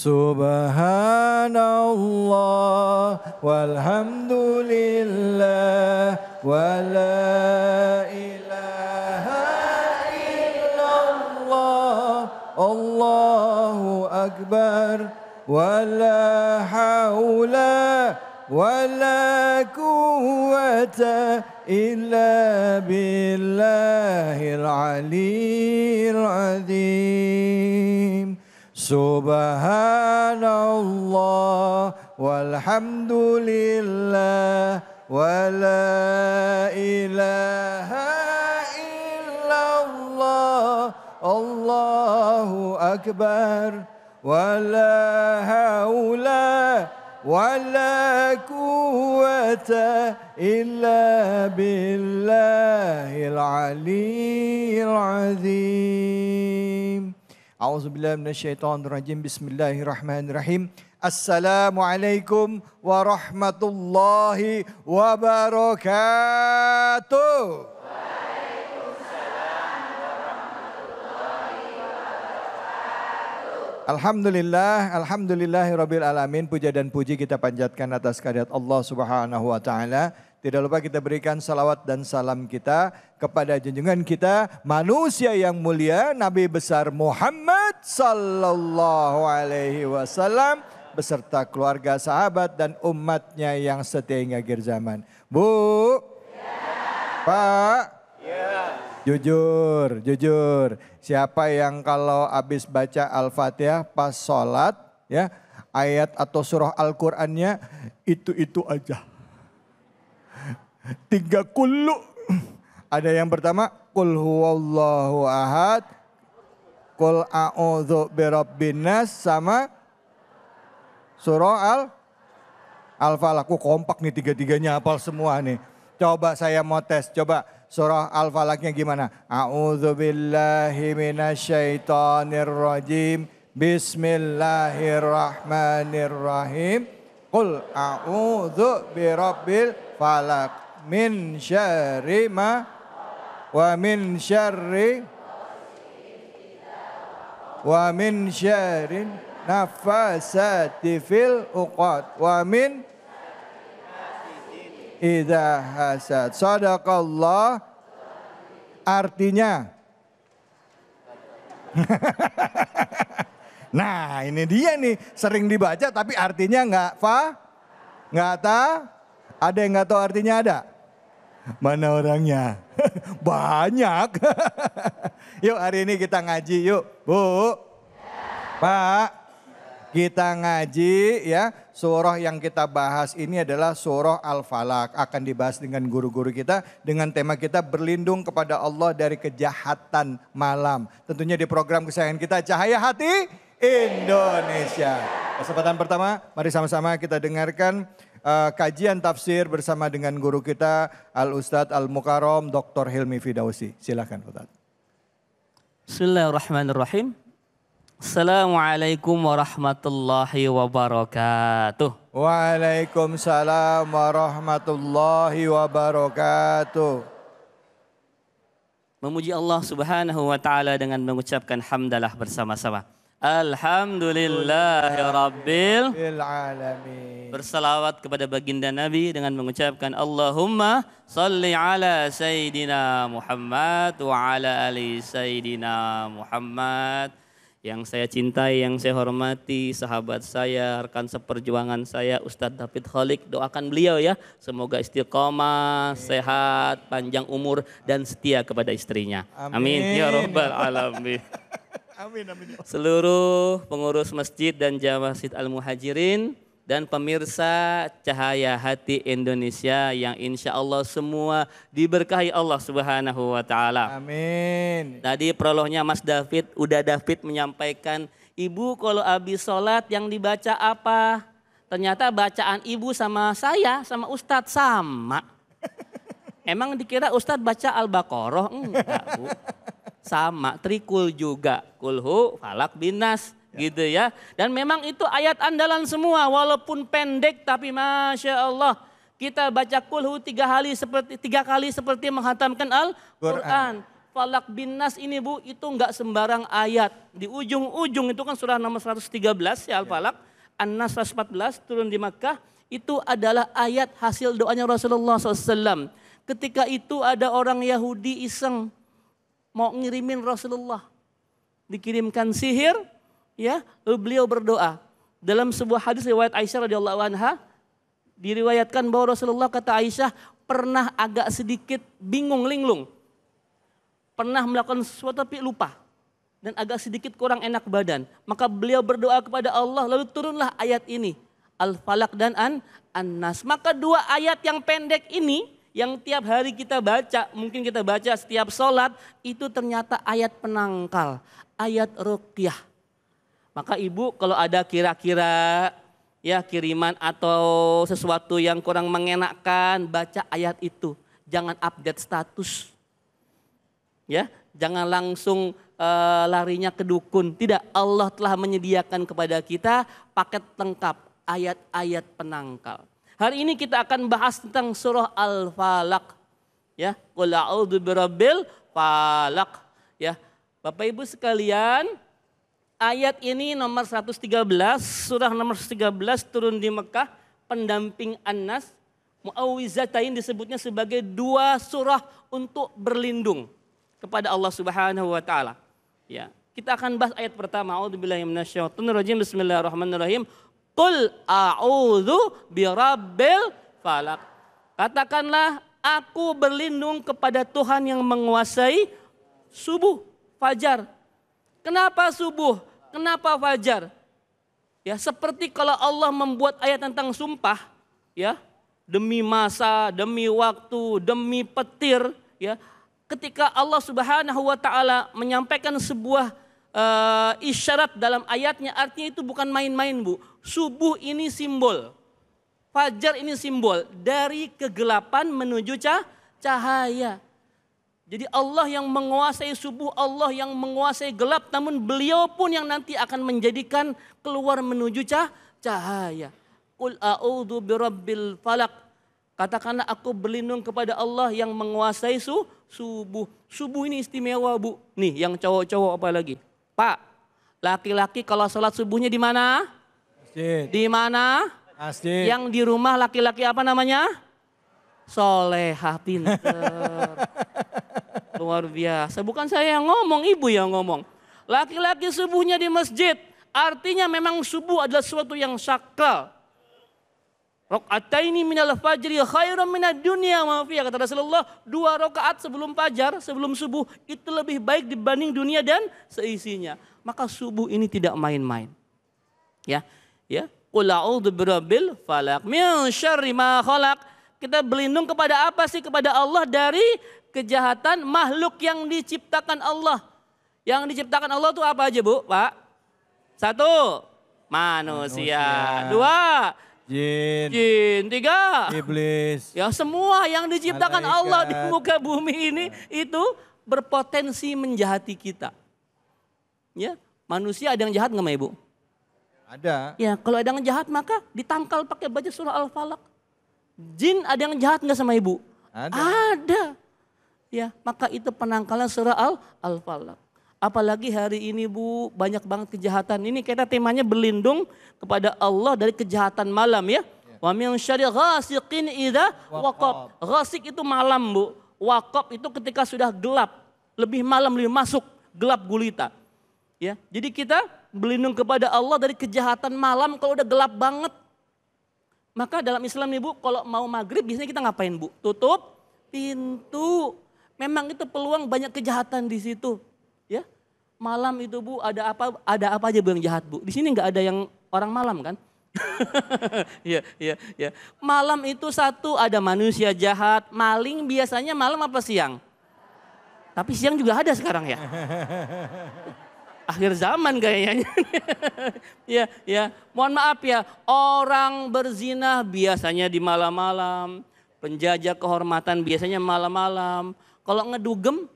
Subhanallah walhamdulillah wala ilaha illallah Allahu akbar wala haula wala quwwata illa billahil aliyyil azim. Subhanallah walhamdulillah wala ilaha illallah Allahu akbar wala haula wala quwwata illa billahil aliyyil azim. A'udzubillahi minasyaitonirrajim. Bismillahirrahmanirrahim. Assalamualaikum warahmatullahi wabarakatuh. Alhamdulillahirabbil alamin. Puja dan puji kita panjatkan atas kehadirat Allah Subhanahu wa taala. Tidak lupa kita berikan salawat dan salam kita kepada junjungan kita, manusia yang mulia, Nabi besar Muhammad sallallahu alaihi wasallam beserta keluarga, sahabat dan umatnya yang setia hingga akhir zaman. Bu, ya. Pak, ya. Jujur. Siapa yang kalau habis baca Al-Fatihah pas sholat, ya, ayat atau surah Al-Qur'annya itu aja. 3 kullu. Ada yang pertama, qul huwallahu ahad, qul a'udzu birabbin nas, sama surah Al-Falaq. Kompak nih tiga-tiganya, hafal semua nih. Coba saya mau tes, coba surah Al-Falaqnya gimana? A'udzu billahi minasyaitonir rajim. Bismillahirrahmanirrahim. Qul a'udzu birabbil falaq. Min syarri ma wa min syarri nafasati fil uqad wa min idza hasad. Sadaqallah. Artinya nah ini dia nih, sering dibaca tapi artinya nggak tahu. Ada yang nggak tahu artinya ada? Mana orangnya? Banyak. Yuk hari ini kita ngaji yuk. Bu, Pak, kita ngaji ya. Surah yang kita bahas ini adalah surah Al-Falaq. Akan dibahas dengan guru-guru kita dengan tema kita berlindung kepada Allah dari kejahatan malam. Tentunya di program kesayangan kita Cahaya Hati Indonesia. Kesempatan pertama, mari sama-sama kita dengarkan kajian tafsir bersama dengan guru kita Al-Ustadz Al-Mukarram Dr. Hilmi Fidausi. Silakan Ustadz. Bismillahirrahmanirrahim. Assalamualaikum warahmatullahi wabarakatuh. Waalaikumsalam warahmatullahi wabarakatuh. Memuji Allah Subhanahu wa taala dengan mengucapkan hamdalah bersama-sama. Alhamdulillahirabbil alamin. Bersalawat kepada baginda Nabi dengan mengucapkan Allahumma salli ala Sayyidina Muhammad wa ala ali Sayyidina Muhammad. Yang saya cintai, yang saya hormati, sahabat saya, rekan seperjuangan saya, Ustadz David Kholik, doakan beliau ya. Semoga istiqomah, sehat, panjang umur, dan setia kepada istrinya. Amin. Ya Rabbal Alamin. Amin. Seluruh pengurus masjid dan jamaah Masjid Al-Muhajirin dan pemirsa Cahaya Hati Indonesia yang insya Allah semua diberkahi Allah Subhanahu wa taala. Amin. Tadi prolognya Mas David menyampaikan, Ibu kalau habis sholat yang dibaca apa? Ternyata bacaan Ibu sama saya, sama Ustadz sama. Emang dikira Ustadz baca Al-Baqarah? Enggak, Bu. Sama, trikul juga. Kulhu, falak, binas. Gitu ya. Dan memang itu ayat andalan semua. Walaupun pendek tapi Masya Allah. Kita baca kulhu 3 kali seperti menghatamkan Al-Quran. Falak bin Nas ini Bu, itu enggak sembarang ayat. Di ujung-ujung itu kan surah nomor 113 ya Al-Falak. An-Nas 114 turun di Makkah. Itu adalah ayat hasil doanya Rasulullah SAW. Ketika itu ada orang Yahudi iseng mau ngirimin Rasulullah. Dikirimkan sihir, ya, lalu beliau berdoa. Dalam sebuah hadis riwayat Aisyah radhiyallahu anha, diriwayatkan bahwa Rasulullah, kata Aisyah, pernah agak sedikit bingung, linglung. Pernah melakukan sesuatu tapi lupa. Dan agak sedikit kurang enak badan. Maka beliau berdoa kepada Allah, lalu turunlah ayat ini. Al-Falak dan An-Nas. Maka dua ayat yang pendek ini, yang tiap hari kita baca, mungkin kita baca setiap sholat, itu ternyata ayat penangkal. Ayat ruqyah. Maka ibu kalau ada kira-kira ya kiriman atau sesuatu yang kurang mengenakkan, baca ayat itu. Jangan update status. Ya, jangan langsung larinya ke dukun. Tidak, Allah telah menyediakan kepada kita paket lengkap ayat-ayat penangkal. Hari ini kita akan bahas tentang surah Al-Falaq. Ya, qul a'udzu birabbil falaq. Ya, Bapak Ibu sekalian, ayat ini nomor 113, surah nomor 113 turun di Mekah, pendamping An-Nas. Mu'awwizatain disebutnya sebagai dua surah untuk berlindung kepada Allah Subhanahu wa taala. Ya, kita akan bahas ayat pertama. A'udzubillahi minasyaitonirrajim. Bismillahirrahmanirrahim. Qul a'udzu birabbil falaq. Katakanlah, aku berlindung kepada Tuhan yang menguasai subuh, fajar. Kenapa subuh? Kenapa fajar? Ya, seperti kalau Allah membuat ayat tentang sumpah, ya, demi masa, demi waktu, demi petir, ya. Ketika Allah Subhanahu wa taala menyampaikan sebuah isyarat dalam ayatnya, artinya itu bukan main-main, Bu. Subuh ini simbol. Fajar ini simbol dari kegelapan menuju cahaya. Jadi Allah yang menguasai subuh, Allah yang menguasai gelap, namun beliau pun yang nanti akan menjadikan keluar menuju cahaya. Qul a'udzu birabbil falaq. Katakanlah, aku berlindung kepada Allah yang menguasai subuh. Subuh ini istimewa, Bu. Nih yang cowok-cowok apa lagi? Pak, laki-laki kalau sholat subuhnya di mana? Masjid. Di mana? Masjid. Yang di rumah laki-laki apa namanya? Solehah, pinter. Luar biasa. Bukan saya yang ngomong, ibu yang ngomong. Laki-laki subuhnya di masjid. Artinya memang subuh adalah sesuatu yang sakral. Raq'ataini minal fajri khairum minad dunya ma fiha, kata Rasulullah. 2 rakaat sebelum fajar, sebelum subuh itu lebih baik dibanding dunia dan seisinya. Maka subuh ini tidak main-main. Ya. Qul a'udzu birabbil falaq min syarri ma khalaq. Kita berlindung kepada apa sih? Kepada Allah dari kejahatan makhluk yang diciptakan Allah. Yang diciptakan Allah itu apa aja, Bu, Pak? 1, manusia. 2, jin. 3, iblis. Ya, semua yang diciptakan Malaikat. Allah di muka bumi ini itu berpotensi menjahati kita. Ya, manusia ada yang jahat nggak, Ibu? Ada. Ya, kalau ada yang jahat maka ditangkal pakai baca surah Al-Falaq. Jin ada yang jahat nggak sama Ibu? Ada. Ya, maka itu penangkalan surah Al-Falaq. Apalagi hari ini, Bu, banyak banget kejahatan. Ini kita temanya berlindung kepada Allah dari kejahatan malam, ya. Wa min syarri ghasiqin idza waqab. Ghasiq itu malam, Bu. Waqab itu ketika sudah gelap, lebih malam, lebih masuk gelap gulita. Ya, jadi kita berlindung kepada Allah dari kejahatan malam kalau udah gelap banget. Maka dalam Islam nih, Bu, kalau mau maghrib biasanya kita ngapain, Bu? Tutup pintu. Memang itu peluang banyak kejahatan di situ. Ya, malam itu, Bu, ada apa aja, Bu, yang jahat, Bu? Di sini nggak ada yang orang malam kan? Ya. Malam itu satu, ada manusia jahat, maling biasanya malam apa siang? Tapi siang juga ada sekarang ya. Akhir zaman kayaknya. Ya. Mohon maaf ya, orang berzina biasanya di malam-malam, penjajah kehormatan biasanya malam-malam. Kalau ngedugem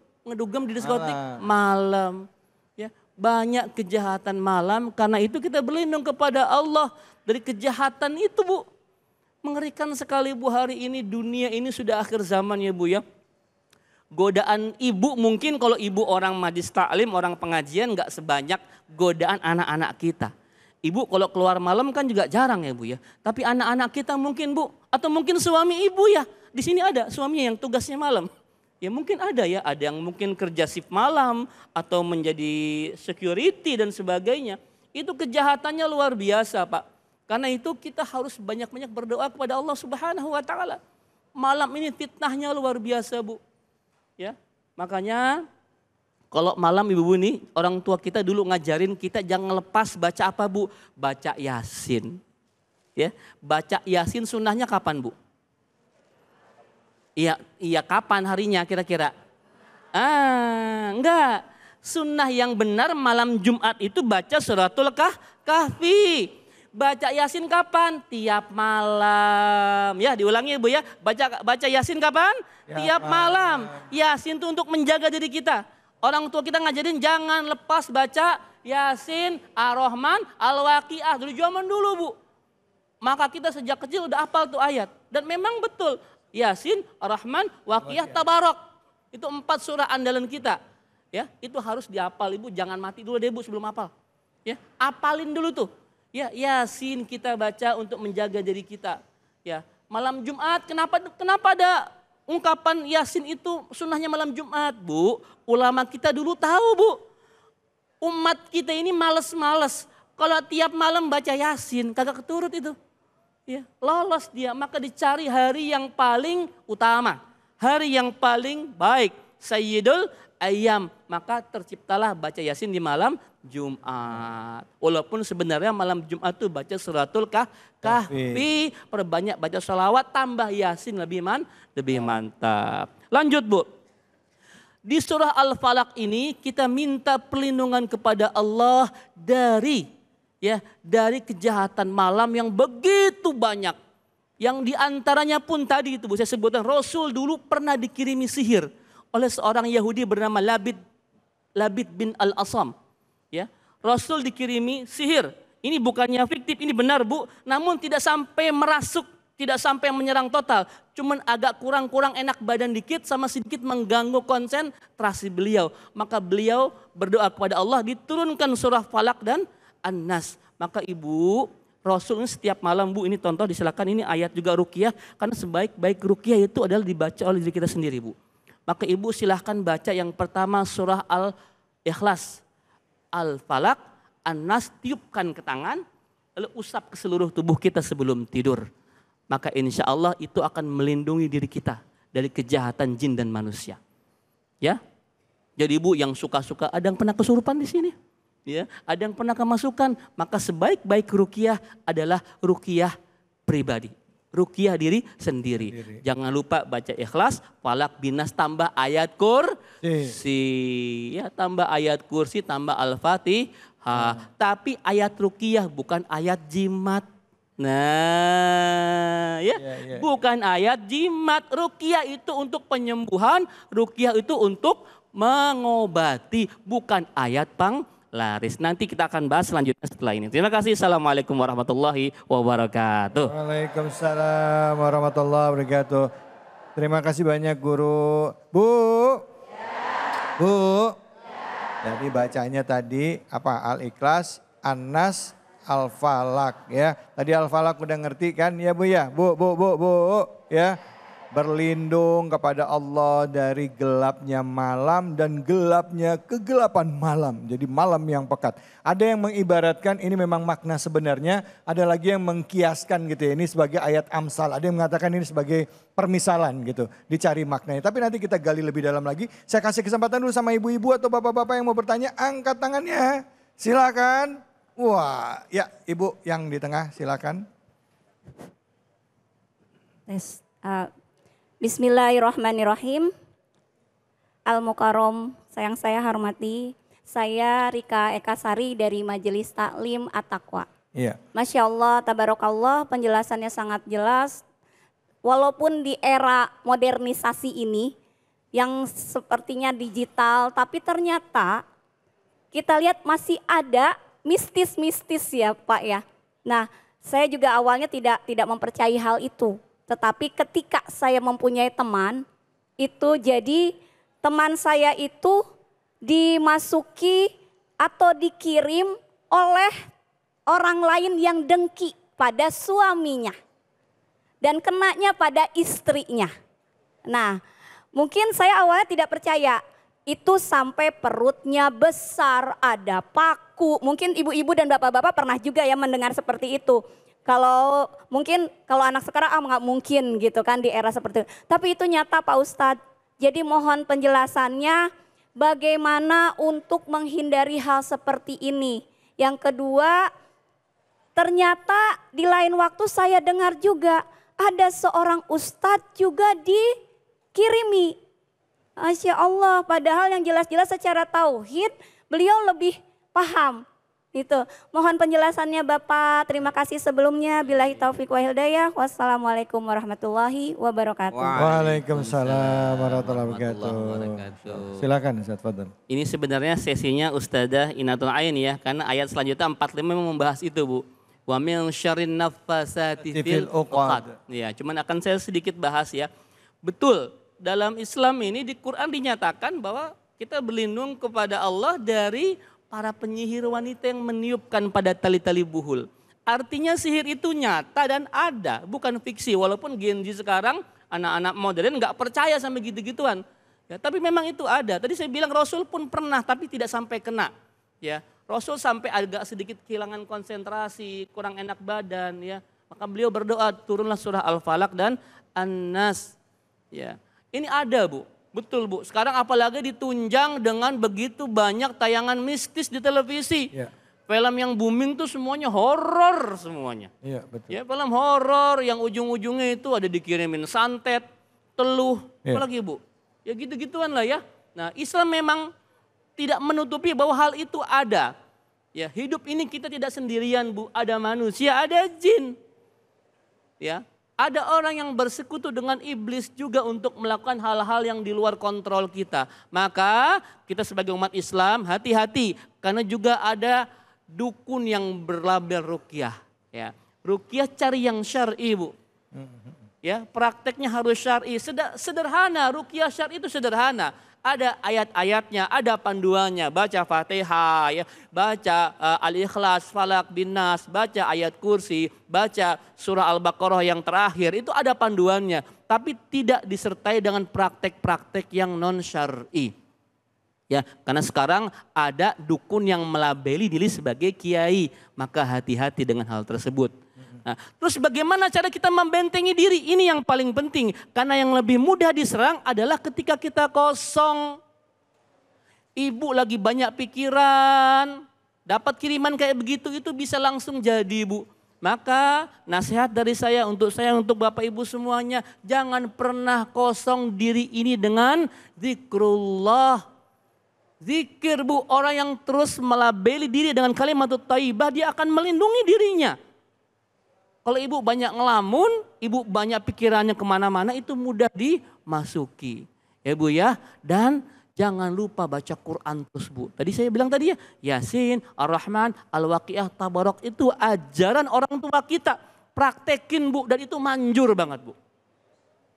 di diskotik malam. Ya, banyak kejahatan malam, karena itu kita berlindung kepada Allah dari kejahatan itu, Bu. Mengerikan sekali, Bu, hari ini dunia ini sudah akhir zaman ya, Bu, ya. Godaan ibu mungkin kalau ibu orang majlis taklim, orang pengajian nggak sebanyak godaan anak-anak kita. Ibu kalau keluar malam kan juga jarang ya Bu ya. Tapi anak-anak kita mungkin Bu, atau mungkin suami ibu ya. Di sini ada suaminya yang tugasnya malam. Ya mungkin ada ya, ada yang mungkin kerja shift malam atau menjadi security dan sebagainya. Itu kejahatannya luar biasa Pak. Karena itu kita harus banyak-banyak berdoa kepada Allah Subhanahu wa taala. Malam ini fitnahnya luar biasa Bu. Ya. Makanya kalau malam ibu-ibu nih, orang tua kita dulu ngajarin kita jangan lepas baca apa Bu? Baca Yasin. Ya, baca Yasin sunnahnya kapan Bu? Iya kapan harinya kira-kira? Enggak. Sunnah yang benar malam Jumat itu baca suratul kahfi. Baca Yasin kapan? Tiap malam. Ya diulangi Bu ya. Baca Yasin kapan? Tiap malam. Yasin itu untuk menjaga diri kita. Orang tua kita ngajarin jangan lepas baca Yasin, Ar-Rahman, Al-Waqiah. Dari zaman dulu Bu. Maka kita sejak kecil udah hafal tuh ayat. Dan memang betul. Yasin, Ar-Rahman, Waqiah, Tabarok. Itu 4 surah andalan kita. Ya, itu harus dihafal Ibu. Jangan mati dulu deh Bu sebelum hafal. Ya, hafalin dulu tuh. Ya, Yasin kita baca untuk menjaga diri kita. Ya, malam Jumat kenapa ada ungkapan Yasin itu sunnahnya malam Jumat, Bu? Ulama kita dulu tahu, Bu. Umat kita ini males-males. Kalau tiap malam baca Yasin, kagak keturut itu. Ya, lolos dia, maka dicari hari yang paling utama. Hari yang paling baik. Sayyidul Ayyam. Maka terciptalah baca Yasin di malam Jumat. Walaupun sebenarnya malam Jumat itu baca suratul kahfi. Perbanyak baca sholawat, tambah Yasin lebih mantap. Lanjut Bu. Di surah Al-Falaq ini kita minta perlindungan kepada Allah dari kejahatan malam yang begitu banyak. Yang diantaranya pun tadi itu Bu, saya sebutkan Rasul dulu pernah dikirimi sihir oleh seorang Yahudi bernama Labid bin Al-Asam. Ya, Rasul dikirimi sihir. Ini bukannya fiktif, ini benar Bu. Namun tidak sampai merasuk, tidak sampai menyerang total. Cuman agak kurang enak badan dikit sama sedikit mengganggu konsentrasi beliau. Maka beliau berdoa kepada Allah, diturunkan surah Falaq dan An-Nas. Maka Ibu, Rasul ini setiap malam Bu, ini contoh disilakan, ini ayat juga ruqyah. Karena sebaik-baik ruqyah itu adalah dibaca oleh diri kita sendiri Bu. Maka Ibu silahkan baca yang pertama surah Al-Ikhlas, Al-Falaq, An-Nas, tiupkan ke tangan, lalu usap ke seluruh tubuh kita sebelum tidur. Maka insya Allah itu akan melindungi diri kita dari kejahatan jin dan manusia. Ya, jadi Ibu yang suka-suka, ada yang pernah kesurupan di sini? Ya, ada yang pernah kemasukan? Maka sebaik-baik ruqyah adalah ruqyah pribadi. Ruqyah diri sendiri. Jangan lupa baca Ikhlas, Falaq, Binas, tambah ayat kursi. Ya, tambah ayat kursi, tambah Al-Fatihah. Tapi ayat ruqyah bukan ayat jimat. Nah, bukan ayat jimat. Ruqyah itu untuk penyembuhan, ruqyah itu untuk mengobati, bukan ayat panglaris. Nanti kita akan bahas selanjutnya setelah ini. Terima kasih. Assalamualaikum warahmatullahi wabarakatuh. Waalaikumsalam warahmatullahi wabarakatuh. Terima kasih banyak Guru. Bu. Bu. Jadi bacanya tadi apa? Al-Ikhlas, An-Nas, Al-Falaq ya. Tadi Al-Falaq udah ngerti kan ya Bu ya? Bu ya. Berlindung kepada Allah dari gelapnya malam dan gelapnya kegelapan malam. Jadi malam yang pekat. Ada yang mengibaratkan ini memang makna sebenarnya. Ada lagi yang mengkiaskan gitu ya. Ini sebagai ayat amsal. Ada yang mengatakan ini sebagai permisalan gitu. Dicari maknanya. Tapi nanti kita gali lebih dalam lagi. Saya kasih kesempatan dulu sama ibu-ibu atau bapak-bapak yang mau bertanya. Angkat tangannya. Silakan. Wah, ya Ibu yang di tengah silakan. Bismillahirrahmanirrahim. Al-Mukarram, sayang saya hormati. Saya Rika Eka Sari dari Majelis Taklim At-Taqwa. Iya. Masya Allah, tabarakallah, penjelasannya sangat jelas. Walaupun di era modernisasi ini yang sepertinya digital, tapi ternyata kita lihat masih ada mistis-mistis ya Pak ya. Nah, saya juga awalnya tidak mempercayai hal itu. Tetapi ketika saya mempunyai teman, itu jadi teman saya itu dimasuki atau dikirim oleh orang lain yang dengki pada suaminya. Dan kenanya pada istrinya. Nah, mungkin saya awalnya tidak percaya. Itu sampai perutnya besar, ada paku. Mungkin ibu-ibu dan bapak-bapak pernah juga ya mendengar seperti itu. Mungkin kalau anak sekarang nggak mungkin gitu kan di era seperti itu. Tapi itu nyata Pak Ustadz. Jadi mohon penjelasannya bagaimana untuk menghindari hal seperti ini. Yang kedua, ternyata di lain waktu saya dengar juga ada seorang ustadz juga dikirimi. Masya Allah, padahal yang jelas-jelas secara tauhid beliau lebih paham. Itu. Mohon penjelasannya Bapak. Terima kasih sebelumnya. Billahi taufiq wa hidayah. Wassalamualaikum warahmatullahi wabarakatuh. Waalaikumsalam warahmatullahi wabarakatuh. Silakan Ustaz Fadl. Ini sebenarnya sesinya Ustadzah Inatul Ain ya, karena ayat selanjutnya 45 membahas itu Bu. Wa min syarrin naffasati fil uqad. Ya, cuman akan saya sedikit bahas ya. Betul. Dalam Islam ini di Quran dinyatakan bahwa kita berlindung kepada Allah dari para penyihir wanita yang meniupkan pada tali-tali buhul. Artinya sihir itu nyata dan ada, bukan fiksi. Walaupun Gen Z sekarang anak-anak modern nggak percaya sama gitu-gituan. Ya, tapi memang itu ada. Tadi saya bilang Rasul pun pernah tapi tidak sampai kena. Ya, Rasul sampai agak sedikit kehilangan konsentrasi, kurang enak badan. Ya, maka beliau berdoa turunlah surah Al-Falaq dan An-Nas. Ya. Ini ada Bu, betul Bu. Sekarang apalagi ditunjang dengan begitu banyak tayangan mistis di televisi. Ya. Film yang booming tuh semuanya horor semuanya. Iya betul. Ya film horor yang ujung-ujungnya itu ada dikirimin santet, teluh, apalagi Bu. Ya gitu-gituan lah ya. Nah Islam memang tidak menutupi bahwa hal itu ada. Ya hidup ini kita tidak sendirian Bu, ada manusia, ada jin. Ya. Ada orang yang bersekutu dengan iblis juga untuk melakukan hal-hal yang di luar kontrol kita. Maka kita sebagai umat Islam hati-hati karena juga ada dukun yang berlabel ruqyah. Ya, ruqyah cari yang syar'i Bu. Ya, prakteknya harus syar'i. Sederhana, ruqyah syar'i itu sederhana. Ada ayat-ayatnya, ada panduannya, baca Fatihah, ya, baca Al-Ikhlas, Falaq, bin Nas, baca ayat kursi, baca surah Al-Baqarah yang terakhir, itu ada panduannya. Tapi tidak disertai dengan praktek-praktek yang non syar'i. Ya, karena sekarang ada dukun yang melabeli diri sebagai kiai, maka hati-hati dengan hal tersebut. Nah, terus bagaimana cara kita membentengi diri? Ini yang paling penting. Karena yang lebih mudah diserang adalah ketika kita kosong. Ibu lagi banyak pikiran. Dapat kiriman kayak begitu itu bisa langsung jadi Bu. Maka nasihat dari saya untuk Bapak Ibu semuanya. Jangan pernah kosong diri ini dengan zikrullah. Zikir Bu, orang yang terus melabeli diri dengan kalimat thayyibah dia akan melindungi dirinya. Kalau ibu banyak ngelamun, ibu banyak pikirannya kemana-mana itu mudah dimasuki. Ya Bu ya, dan jangan lupa baca Quran terus Bu. Tadi saya bilang tadi ya, Yasin, Ar-Rahman, Al-Waqiah, Tabarok itu ajaran orang tua kita. Praktekin Bu, dan itu manjur banget Bu.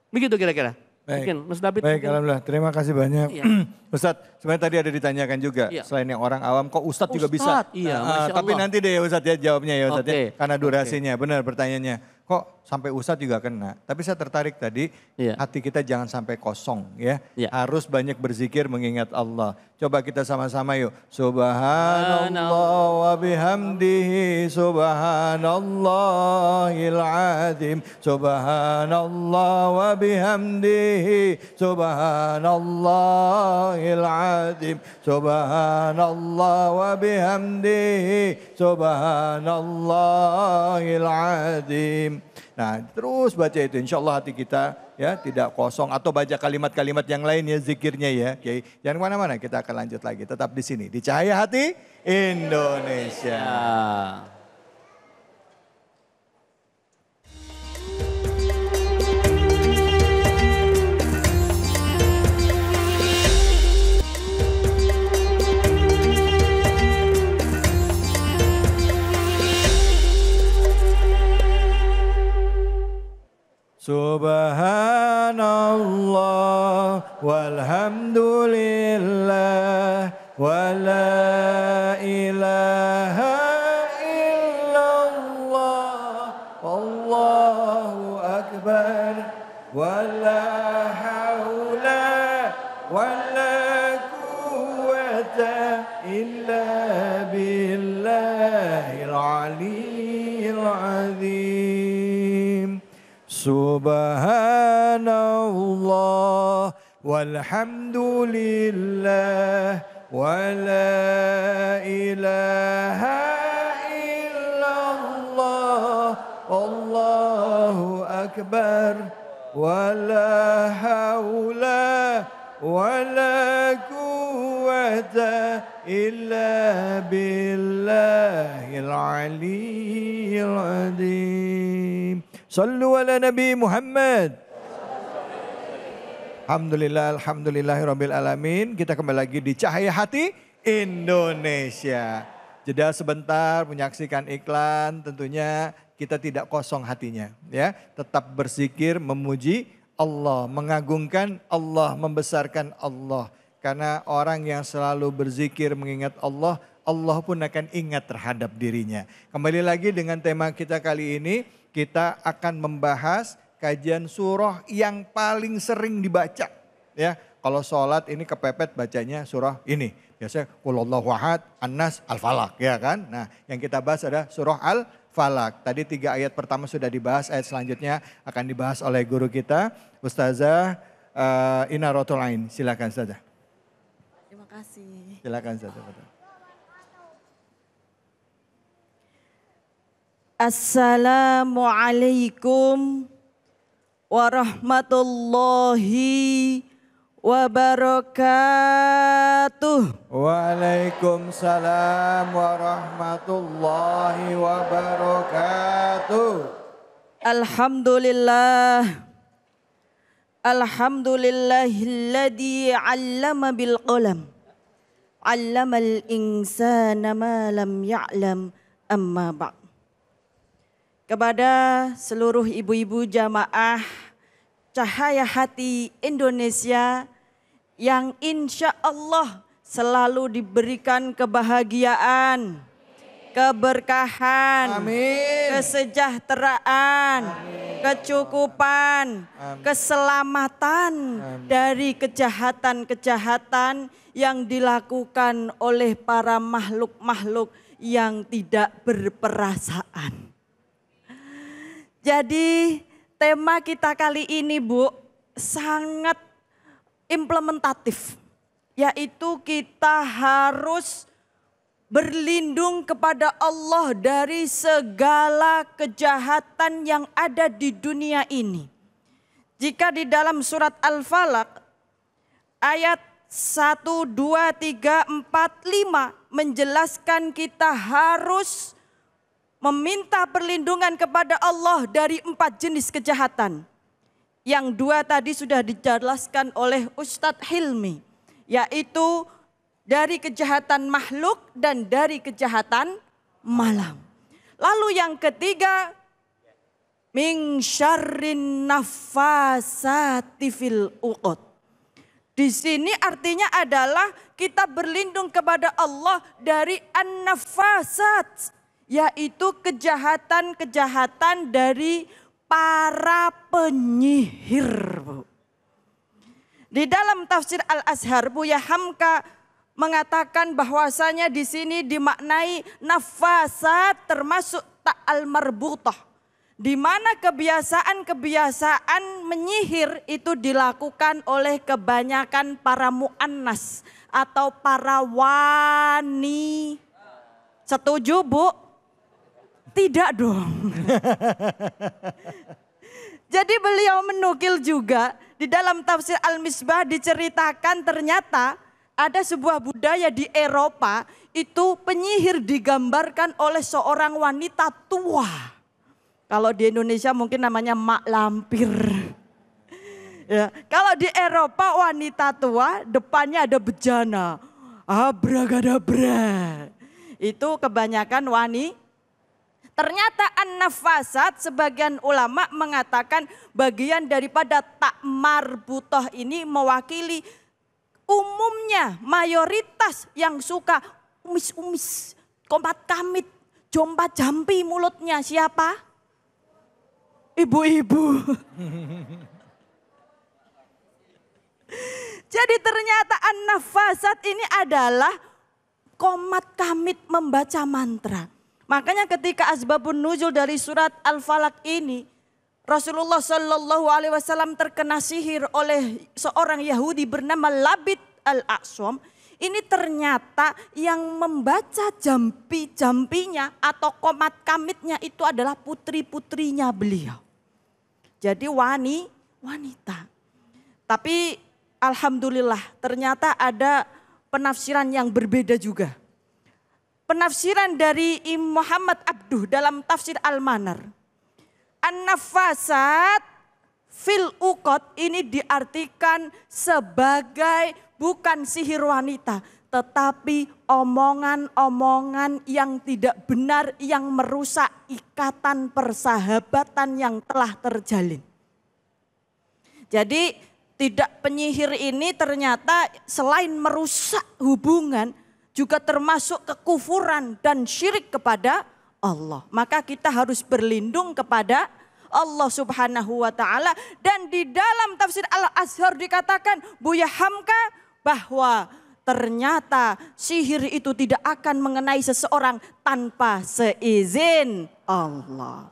Begitu kira-kira. Baik, mungkin, Mas David, baik alhamdulillah terima kasih banyak. Iya. Ustadz sebenarnya tadi ada ditanyakan juga selain yang orang awam kok Ustadz juga bisa. Iya, tapi nanti deh ya Ustadz ya jawabnya ya Ustadz ya karena durasinya benar pertanyaannya. Kok sampai Ustadz juga kena. Tapi saya tertarik tadi hati kita jangan sampai kosong ya. Harus banyak berzikir mengingat Allah. Coba kita sama-sama yuk. Subhanallah wa bihamdihi subhanallahil azim. Subhanallah wa bihamdihi subhanallahil azim. Subhanallah wa bihamdihi subhanallahil azim. Nah terus baca itu insya Allah hati kita ya tidak kosong atau baca kalimat-kalimat yang lain ya zikirnya ya. Oke. Jangan kemana-mana kita akan lanjut lagi tetap di sini di Cahaya Hati Indonesia. Subhanallah walhamdulillah la ilaha illallah wallahu akbar wa la haula wa la quwwata illa billahil aliyyil azim. Subhanallah walhamdulillah wa la ilaha illallah wallahu akbar wa la haula wa la quwwata illa billahil aliyyil azim. Sallu ala Nabi Muhammad. Alhamdulillahirabbil alamin. Kita kembali lagi di Cahaya Hati Indonesia. Jeda sebentar menyaksikan iklan, tentunya kita tidak kosong hatinya, ya. Tetap berzikir, memuji Allah, mengagungkan Allah, membesarkan Allah. Karena orang yang selalu berzikir mengingat Allah, Allah pun akan ingat terhadap dirinya. Kembali lagi dengan tema kita kali ini, kita akan membahas kajian surah yang paling sering dibaca. Ya, kalau sholat ini kepepet bacanya surah ini. Biasanya Qul Huwallahu Ahad, An-Nas, Al-Falaq, ya kan? Nah, yang kita bahas ada surah Al-Falaq. Tadi 3 ayat pertama sudah dibahas, ayat selanjutnya akan dibahas oleh guru kita, Ustazah Inaratul Ain. Silakan saja. Terima kasih. Silakan saja. Assalamualaikum warahmatullahi wabarakatuh. Waalaikumsalam warahmatullahi wabarakatuh. Alhamdulillah. Alhamdulillahilladzi 'allama bil qalam. 'Allamal insana ma lam ya'lam amma ba'd. Kepada seluruh ibu-ibu jamaah Cahaya Hati Indonesia yang insya Allah selalu diberikan kebahagiaan, keberkahan, Amin. kesejahteraan, Amin. kecukupan, Amin. keselamatan Amin. dari kejahatan-kejahatan yang dilakukan oleh para makhluk-makhluk yang tidak berperasaan. Jadi tema kita kali ini Bu sangat implementatif, yaitu kita harus berlindung kepada Allah dari segala kejahatan yang ada di dunia ini. Jika di dalam surat Al-Falaq ayat 1, 2, 3, 4, 5 menjelaskan kita harus meminta perlindungan kepada Allah dari 4 jenis kejahatan. Yang 2 tadi sudah dijelaskan oleh Ustadz Hilmi, yaitu dari kejahatan makhluk dan dari kejahatan malam. Lalu yang ketiga, min syarrin naffasati fil uqad. Di sini artinya adalah kita berlindung kepada Allah dari an-nafasat, yaitu kejahatan-kejahatan dari para penyihir. Di dalam tafsir Al-Azhar, Buya Hamka mengatakan bahwasanya di sini dimaknai nafasat termasuk ta'al marbutah, di mana kebiasaan-kebiasaan menyihir itu dilakukan oleh kebanyakan para muannas atau para wani. Setuju, Bu? Tidak dong. Jadi beliau menukil juga di dalam tafsir Al-Misbah diceritakan ternyata ada sebuah budaya di Eropa itu penyihir digambarkan oleh seorang wanita tua. Kalau di Indonesia mungkin namanya mak lampir. Ya, kalau di Eropa wanita tua depannya ada bejana. Abragadabra. Itu kebanyakan wanita. Ternyata an-nafasat sebagian ulama mengatakan bagian daripada tak marbutoh ini mewakili umumnya mayoritas yang suka umis-umis, kompat kamit, jompa jampi mulutnya siapa? Ibu-ibu. Jadi ternyata an-nafasat ini adalah komat kamit membaca mantra. Makanya ketika asbabun nuzul dari surat Al-Falaq ini, Rasulullah Shallallahu Alaihi Wasallam terkena sihir oleh seorang Yahudi bernama Labid al-Aqsam. Ini ternyata yang membaca jampi-jampinya atau komat kamitnya itu adalah putri-putrinya beliau. Jadi wanita. Tapi alhamdulillah ternyata ada penafsiran yang berbeda juga. Penafsiran dari Imam Muhammad Abduh dalam tafsir Al-Manar. An-nafasat fil uqad ini diartikan sebagai bukan sihir wanita, tetapi omongan-omongan yang tidak benar yang merusak ikatan persahabatan yang telah terjalin. Jadi tidak penyihir ini ternyata selain merusak hubungan juga termasuk kekufuran dan syirik kepada Allah. Maka kita harus berlindung kepada Allah Subhanahu wa taala, dan di dalam tafsir Al-Azhar dikatakan Buya Hamka bahwa ternyata sihir itu tidak akan mengenai seseorang tanpa seizin Allah.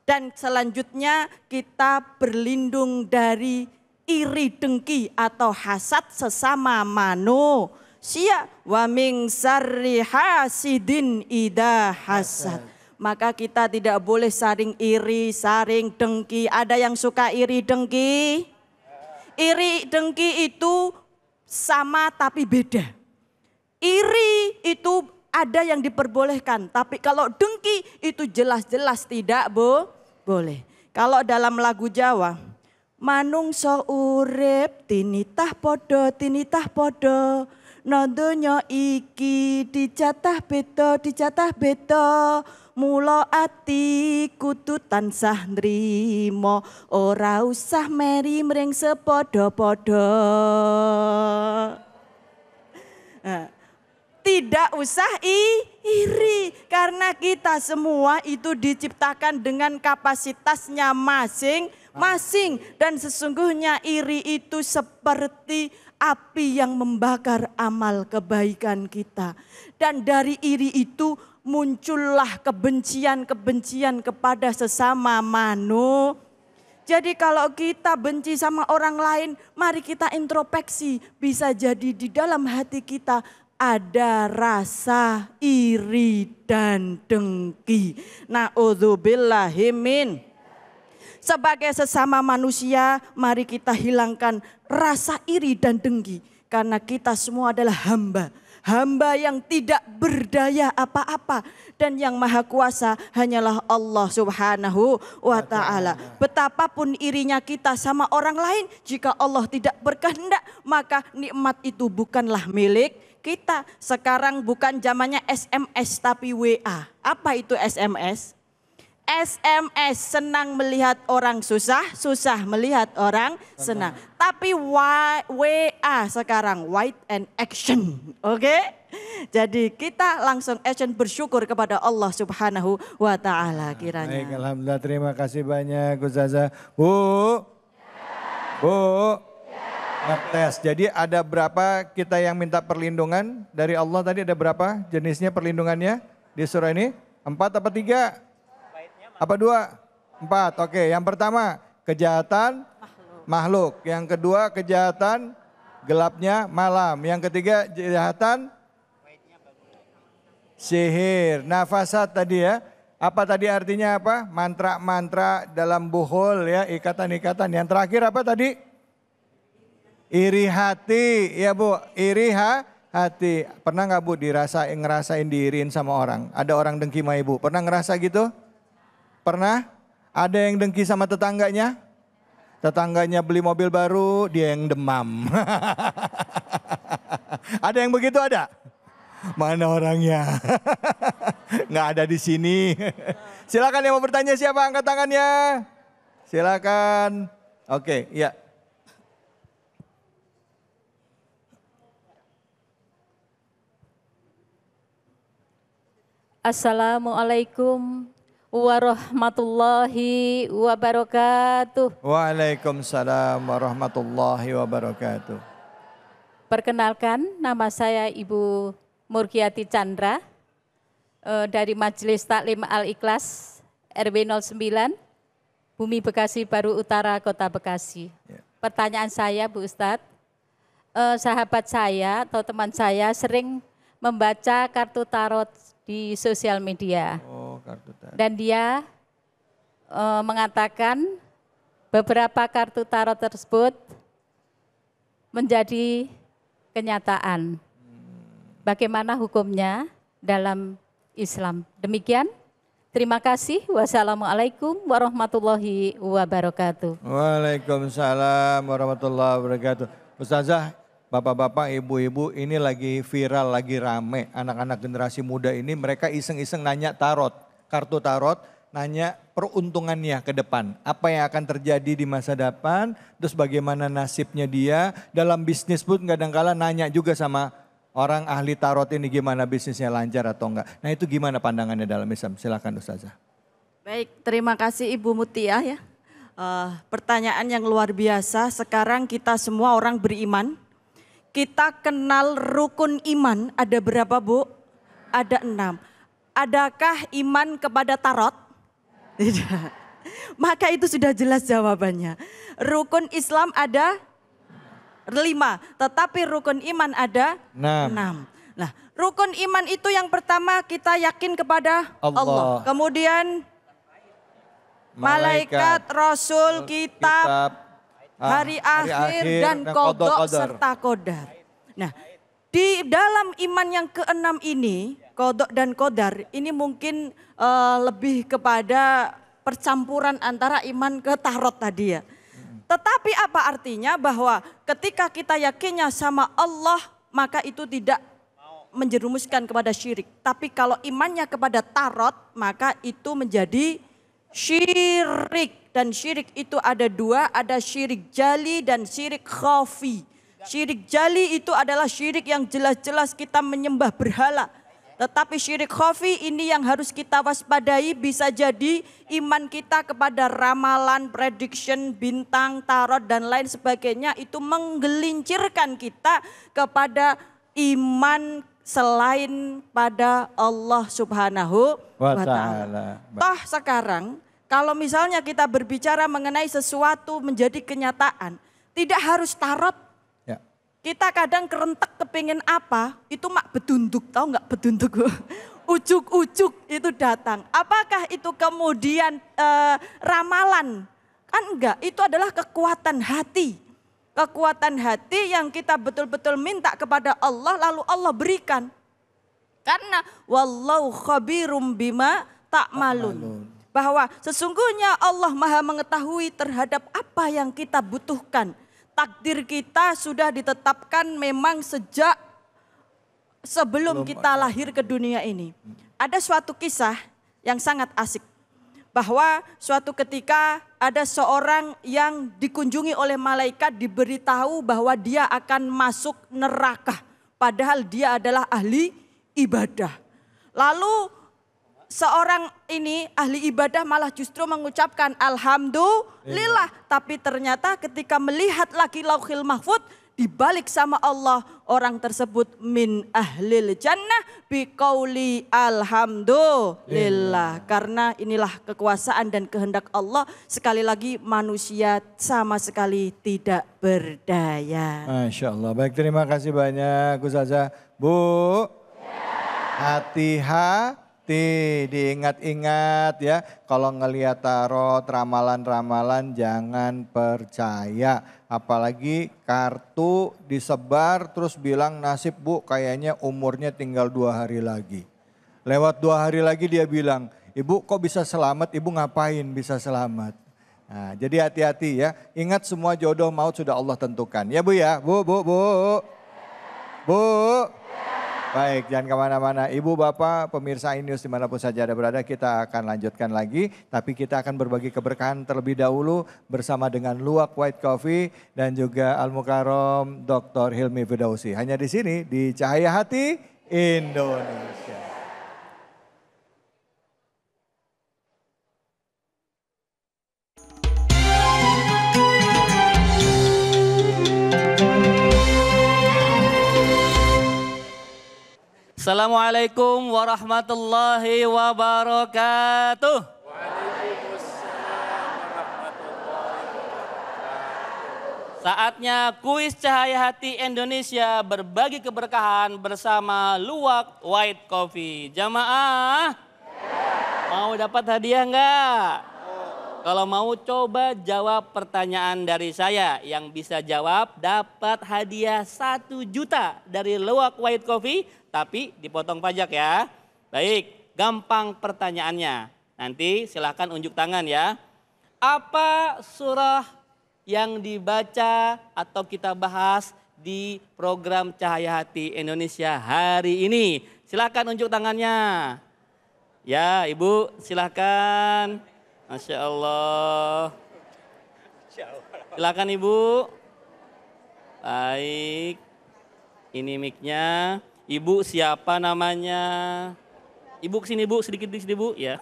Dan selanjutnya kita berlindung dari iri dengki atau hasad sesama manusia. Wa min syarri hasidin idza hasad. Maka kita tidak boleh saling iri, saling dengki. Ada yang suka iri dengki? Iri dengki itu sama tapi beda. Iri itu ada yang diperbolehkan, tapi kalau dengki itu jelas-jelas tidak boleh. Kalau dalam lagu Jawa, manungsa urip tinitah podo, no donya iki dicatah beda, mula ati kudu tansah nrimo, ora usah meri mring sepodo-podo. Tidak usah iri, karena kita semua itu diciptakan dengan kapasitasnya masing-masing. Dan sesungguhnya iri itu seperti api yang membakar amal kebaikan kita. Dan dari iri itu muncullah kebencian-kebencian kepada sesama manusia. Jadi kalau kita benci sama orang lain, mari kita introspeksi. Bisa jadi di dalam hati kita ada rasa iri dan dengki. Na'udzubillahi min. Sebagai sesama manusia, mari kita hilangkan rasa iri dan dengki. Karena kita semua adalah hamba. Hamba yang tidak berdaya apa-apa. Dan yang maha kuasa hanyalah Allah Subhanahu wa ta'ala. Betapapun irinya kita sama orang lain, jika Allah tidak berkehendak, maka nikmat itu bukanlah milik kita. Sekarang bukan zamannya SMS tapi WA. Apa itu SMS? SMS senang melihat orang susah, susah melihat orang senang. Tapi WA sekarang white and action. Oke? Jadi kita langsung action bersyukur kepada Allah Subhanahu wa ta'ala kiranya. Baik, alhamdulillah, terima kasih banyak Ustazah. Bu. Ngetes. Jadi ada berapa kita yang minta perlindungan dari Allah tadi, ada berapa jenisnya perlindungannya di surah ini? 4 apa 3? Apa 2? 4. Oke, yang pertama kejahatan makhluk. Yang kedua kejahatan gelapnya malam. Yang ketiga kejahatan sihir. Nafasat tadi ya. Apa tadi artinya apa? Mantra-mantra dalam buhul ya, ikatan-ikatan. Yang terakhir apa tadi? Iri hati, ya Bu, iri hati. Pernah nggak Bu ngerasain diiriin sama orang? Ada orang dengki sama Ibu, pernah ngerasa gitu? Pernah? Ada yang dengki sama tetangganya? Tetangganya beli mobil baru, dia yang demam. Ada yang begitu ada? Mana orangnya? Nggak ada di sini. Silakan yang mau bertanya siapa, angkat tangannya. Silakan. Oke, ya. Assalamualaikum warahmatullahi wabarakatuh. Waalaikumsalam warahmatullahi wabarakatuh. Perkenalkan, nama saya Ibu Murkiati Chandra dari Majelis Taklim Al-Ikhlas RW 09, Bumi Bekasi Baru Utara, Kota Bekasi. Pertanyaan saya, Bu Ustadz, sahabat saya atau teman saya sering membaca kartu tarot di sosial media. Dan dia mengatakan beberapa kartu tarot tersebut menjadi kenyataan. Bagaimana hukumnya dalam Islam? Demikian. Terima kasih. Wassalamualaikum warahmatullahi wabarakatuh. Waalaikumsalam warahmatullahi wabarakatuh. Ustazah, bapak-bapak, ibu-ibu, ini lagi viral, lagi rame. Anak-anak generasi muda ini mereka iseng-iseng nanya tarot, kartu tarot, nanya peruntungannya ke depan. Apa yang akan terjadi di masa depan, terus bagaimana nasibnya dia. Dalam bisnis pun kadang-kala nanya juga sama orang ahli tarot ini gimana bisnisnya, lancar atau enggak. Nah itu gimana pandangannya dalam Islam? Silakan Ustazah. Baik, terima kasih Ibu Mutiah ya. Pertanyaan yang luar biasa. Sekarang kita semua orang beriman. Kita kenal rukun iman ada berapa, Bu? Ada 6. Adakah iman kepada tarot? Tidak. Maka itu sudah jelas jawabannya. Rukun Islam ada 5, tetapi rukun iman ada 6. Nah, rukun iman itu yang pertama kita yakin kepada Allah. Kemudian malaikat, Rasul, kitab, hari akhir dan qadha serta qadar. Nah, di dalam iman yang ke-6 ini, qadha dan qadar, ini mungkin lebih kepada percampuran antara iman ke tarot tadi ya. Tetapi apa artinya bahwa ketika kita yakinnya sama Allah, maka itu tidak menjerumuskan kepada syirik. Tapi kalau imannya kepada tarot, maka itu menjadi syirik. Dan syirik itu ada 2, ada syirik jali dan syirik khafi. Syirik jali itu adalah syirik yang jelas-jelas kita menyembah berhala. Tetapi syirik khafi ini yang harus kita waspadai, bisa jadi iman kita kepada ramalan, prediction, bintang, tarot dan lain sebagainya itu menggelincirkan kita kepada iman selain pada Allah Subhanahu wa Ta'ala. Toh sekarang kalau misalnya kita berbicara mengenai sesuatu menjadi kenyataan, tidak harus tarot. Ya. Kita kadang kerentek kepingin apa, itu mak bedunduk, tahu nggak bedunduk? Ujuk-ujuk itu datang. Apakah itu kemudian ramalan? Kan enggak, itu adalah kekuatan hati. Kekuatan hati yang kita betul-betul minta kepada Allah, lalu Allah berikan. Karena wallahu khabirum bima ta'malun. Bahwa sesungguhnya Allah maha mengetahui terhadap apa yang kita butuhkan. Takdir kita sudah ditetapkan memang sejak sebelum kita lahir ke dunia ini. Ada suatu kisah yang sangat asik. Bahwa suatu ketika ada seorang yang dikunjungi oleh malaikat, diberitahu bahwa dia akan masuk neraka. Padahal dia adalah ahli ibadah. Lalu seorang ini ahli ibadah malah justru mengucapkan alhamdulillah. Tapi ternyata ketika melihat lagi lauhil mahfud, dibalik sama Allah, orang tersebut min ahlil jannah biqauli alhamdulillah. Karena inilah kekuasaan dan kehendak Allah. Sekali lagi manusia sama sekali tidak berdaya. Masya Allah. Baik, terima kasih banyak Ustazah. Bu, hati-hati. Diingat-ingat ya, kalau ngelihat tarot, ramalan-ramalan jangan percaya. Apalagi kartu disebar terus bilang nasib Bu kayaknya umurnya tinggal 2 hari lagi. Lewat 2 hari lagi dia bilang, Ibu kok bisa selamat, Ibu ngapain bisa selamat. Nah, jadi hati-hati ya, ingat semua jodoh maut sudah Allah tentukan. Ya Bu ya, Bu. Baik, jangan kemana-mana. Ibu, Bapak, pemirsa iNews dimanapun saja Anda berada, kita akan lanjutkan lagi. Tapi kita akan berbagi keberkahan terlebih dahulu bersama dengan Luwak White Coffee dan juga Al-Mukarram Dr. Hilmi F. Hidayat. Hanya di sini, di Cahaya Hati Indonesia. Assalamualaikum warahmatullahi wabarakatuh. Saatnya kuis Cahaya Hati Indonesia berbagi keberkahan bersama Luwak White Coffee. Jamaah, mau dapat hadiah enggak? Kalau mau coba jawab pertanyaan dari saya. Yang bisa jawab dapat hadiah 1 juta dari Luwak White Coffee, tapi dipotong pajak ya. Baik, gampang pertanyaannya. Nanti silahkan unjuk tangan ya. Apa surah yang dibaca atau kita bahas di program Cahaya Hati Indonesia hari ini? Silakan unjuk tangannya. Ya, Ibu, silakan. Masya Allah. Silakan Ibu. Baik. Ini mic-nya. Ibu siapa namanya? Ibu kesini Bu, sedikit di sini Bu ya.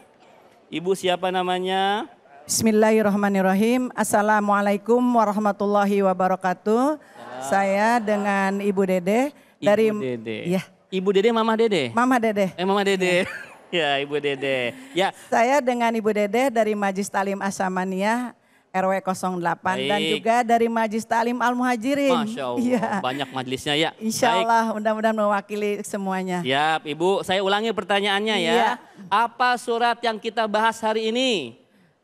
Ibu siapa namanya? Bismillahirrahmanirrahim. Assalamualaikum warahmatullahi wabarakatuh. Saya dengan Ibu Dede dari Ibu Dede. Ya. Ibu Dede, Mama Dede. Mama Dede. Mama Dede. Ya, Ibu Dede. Ya. Saya dengan Ibu Dede dari Majlis Talim Asamaniyah RW 08 dan Baik. juga dari Majlis Talim Al Muhajirin. Masya Allah, Iya. banyak majelisnya ya. Insya Allah mudah-mudahan mewakili semuanya. Siap, Ibu. Saya ulangi pertanyaannya ya. Iya. Apa surat yang kita bahas hari ini?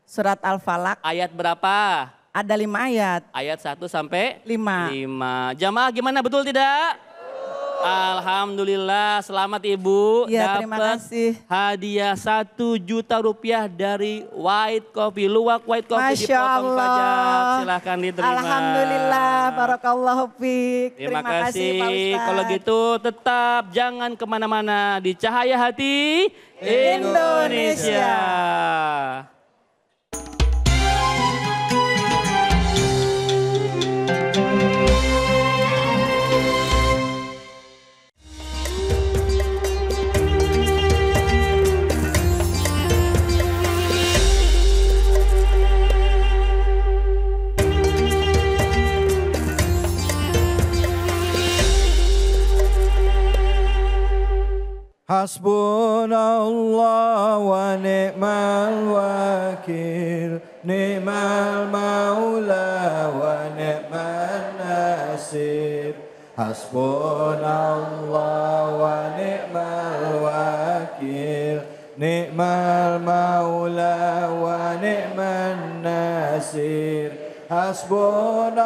Surat Al-Falaq Ayat berapa? ada 5 ayat. Ayat 1 sampai 5. 5. Jamaah gimana, betul tidak? Alhamdulillah, selamat Ibu. Iya, terima dapat kasih. hadiah 1 juta rupiah dari White Coffee. Luwak White Coffee Masya dipotong Allah. pajak. Silahkan diterima. Alhamdulillah, barakallahu fiik. Terima Terima kasih Pak kasih. Ustadz. Kalau gitu tetap jangan kemana-mana di Cahaya Hati Indonesia. Hasbunallah wa ni'mal wakil, ni'mal maula wa ni'man nasir. Hasbunallah wa ni'mal wakil, ni'mal maula wa ni'man nasir. Hasbunallah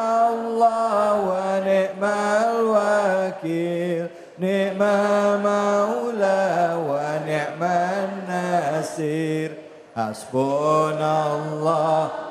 wa ni'mal wakil, ni'mal maula wa ni'man nasir. Hasbunallah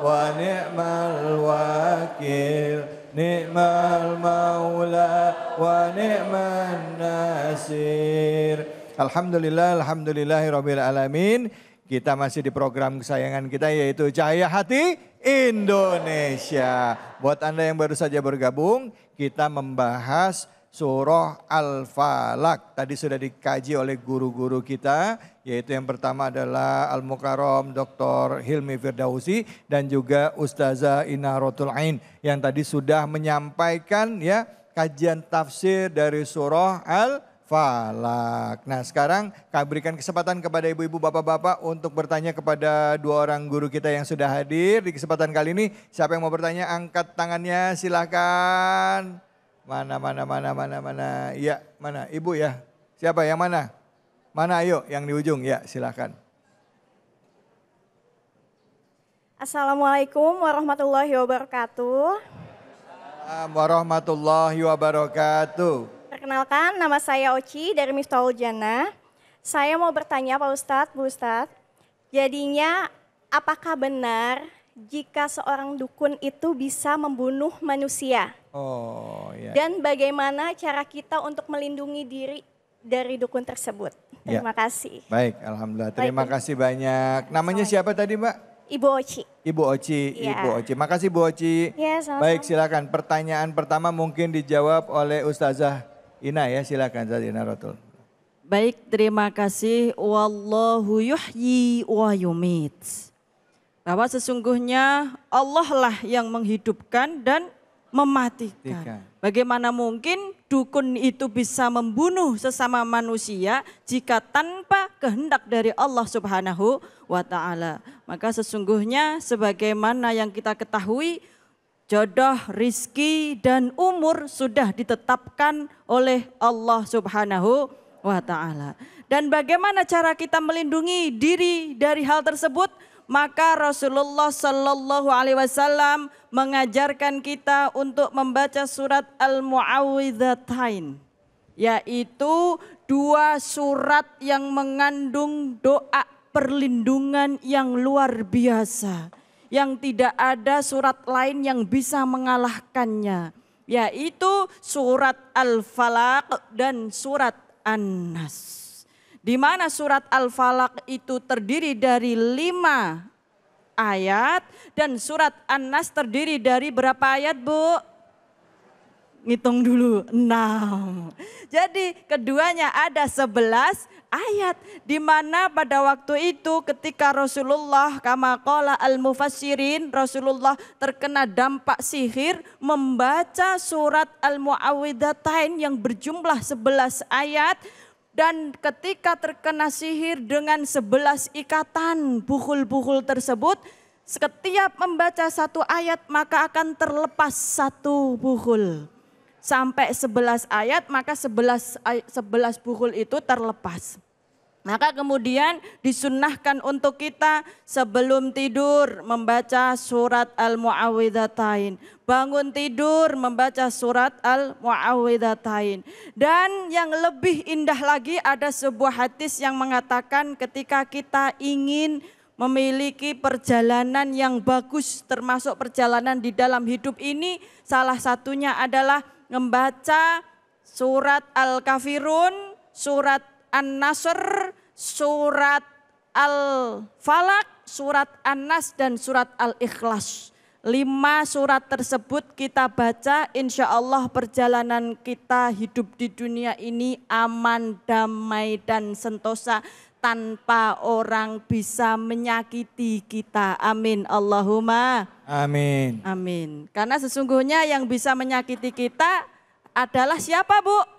wa ni'mal wakil, ni'mal maula wa ni'man nasir. Alhamdulillah, alhamdulillahirabbil alamin. Kita masih di program kesayangan kita yaitu Cahaya Hati Indonesia. Buat Anda yang baru saja bergabung, kita membahas Surah Al-Falaq. Tadi sudah dikaji oleh guru-guru kita, yaitu yang pertama adalah Al-Mukarram Dr. Hilmi Firdausi dan juga Ustazah Inaratul Ain yang tadi sudah menyampaikan ya kajian tafsir dari Surah Al-Falaq. Nah, sekarang kami berikan kesempatan kepada ibu-ibu, bapak-bapak untuk bertanya kepada 2 orang guru kita yang sudah hadir di kesempatan kali ini. Siapa yang mau bertanya angkat tangannya, silakan. Mana. Iya, mana? Ibu ya. Siapa yang mana? Mana ayo yang di ujung ya, silakan. Assalamualaikum warahmatullahi wabarakatuh. Assalamualaikum warahmatullahi wabarakatuh. Perkenalkan, nama saya Oci dari Miftahul Jannah. Saya mau bertanya Pak Ustadz, Bu Ustadz. Jadinya apakah benar jika seorang dukun itu bisa membunuh manusia? Oh ya. Dan bagaimana cara kita untuk melindungi diri dari dukun tersebut? Terima kasih. Baik, alhamdulillah. Terima kasih banyak. Namanya siapa tadi, Mbak? Ibu Oci. Ibu Oci, Ya. Ibu Oci. Makasih Bu Oci. Ya, sama-sama. Baik, silakan. Pertanyaan pertama mungkin dijawab oleh Ustazah Ina ya, silakan Ustazah Ina Rotul. Baik, terima kasih. Wallahu yuhyi wa yumit. Bahwa sesungguhnya Allah lah yang menghidupkan dan mematikan. Bagaimana mungkin dukun itu bisa membunuh sesama manusia jika tanpa kehendak dari Allah Subhanahu wa taala. Maka sesungguhnya sebagaimana yang kita ketahui, jodoh, rizki, dan umur sudah ditetapkan oleh Allah Subhanahu wa taala. Dan bagaimana cara kita melindungi diri dari hal tersebut? Maka Rasulullah Sallallahu Alaihi Wasallam mengajarkan kita untuk membaca surat Al-Mu'awwidhatain, yaitu 2 surat yang mengandung doa perlindungan yang luar biasa, yang tidak ada surat lain yang bisa mengalahkannya, yaitu surat Al-Falaq dan surat An-Nas. Di mana surat Al-Falaq itu terdiri dari 5 ayat dan surat An-Nas terdiri dari berapa ayat, Bu? Ngitung dulu, 6. Jadi keduanya ada 11 ayat, di mana pada waktu itu ketika Rasulullah kama qala al-mufassirin, Rasulullah terkena dampak sihir, membaca surat Al-Mu'awwidhatain yang berjumlah 11 ayat. Dan ketika terkena sihir dengan 11 ikatan bukhul-bukhul tersebut, setiap membaca 1 ayat maka akan terlepas 1 bukhul. Sampai 11 ayat maka 11 bukhul itu terlepas. Maka kemudian disunnahkan untuk kita sebelum tidur membaca surat Al-Mu'awwidhatain. Bangun tidur membaca surat Al-Mu'awwidhatain. Dan yang lebih indah lagi ada sebuah hadis yang mengatakan ketika kita ingin memiliki perjalanan yang bagus, termasuk perjalanan di dalam hidup ini, salah satunya adalah membaca surat Al-Kafirun, surat An-Nasr, surat Al-Falaq, surat An-Nas, dan surat Al-Ikhlas. 5 surat tersebut kita baca, insya Allah perjalanan kita hidup di dunia ini aman, damai, dan sentosa tanpa orang bisa menyakiti kita. Amin. Allahumma Amin. amin. Karena sesungguhnya yang bisa menyakiti kita adalah siapa, Bu?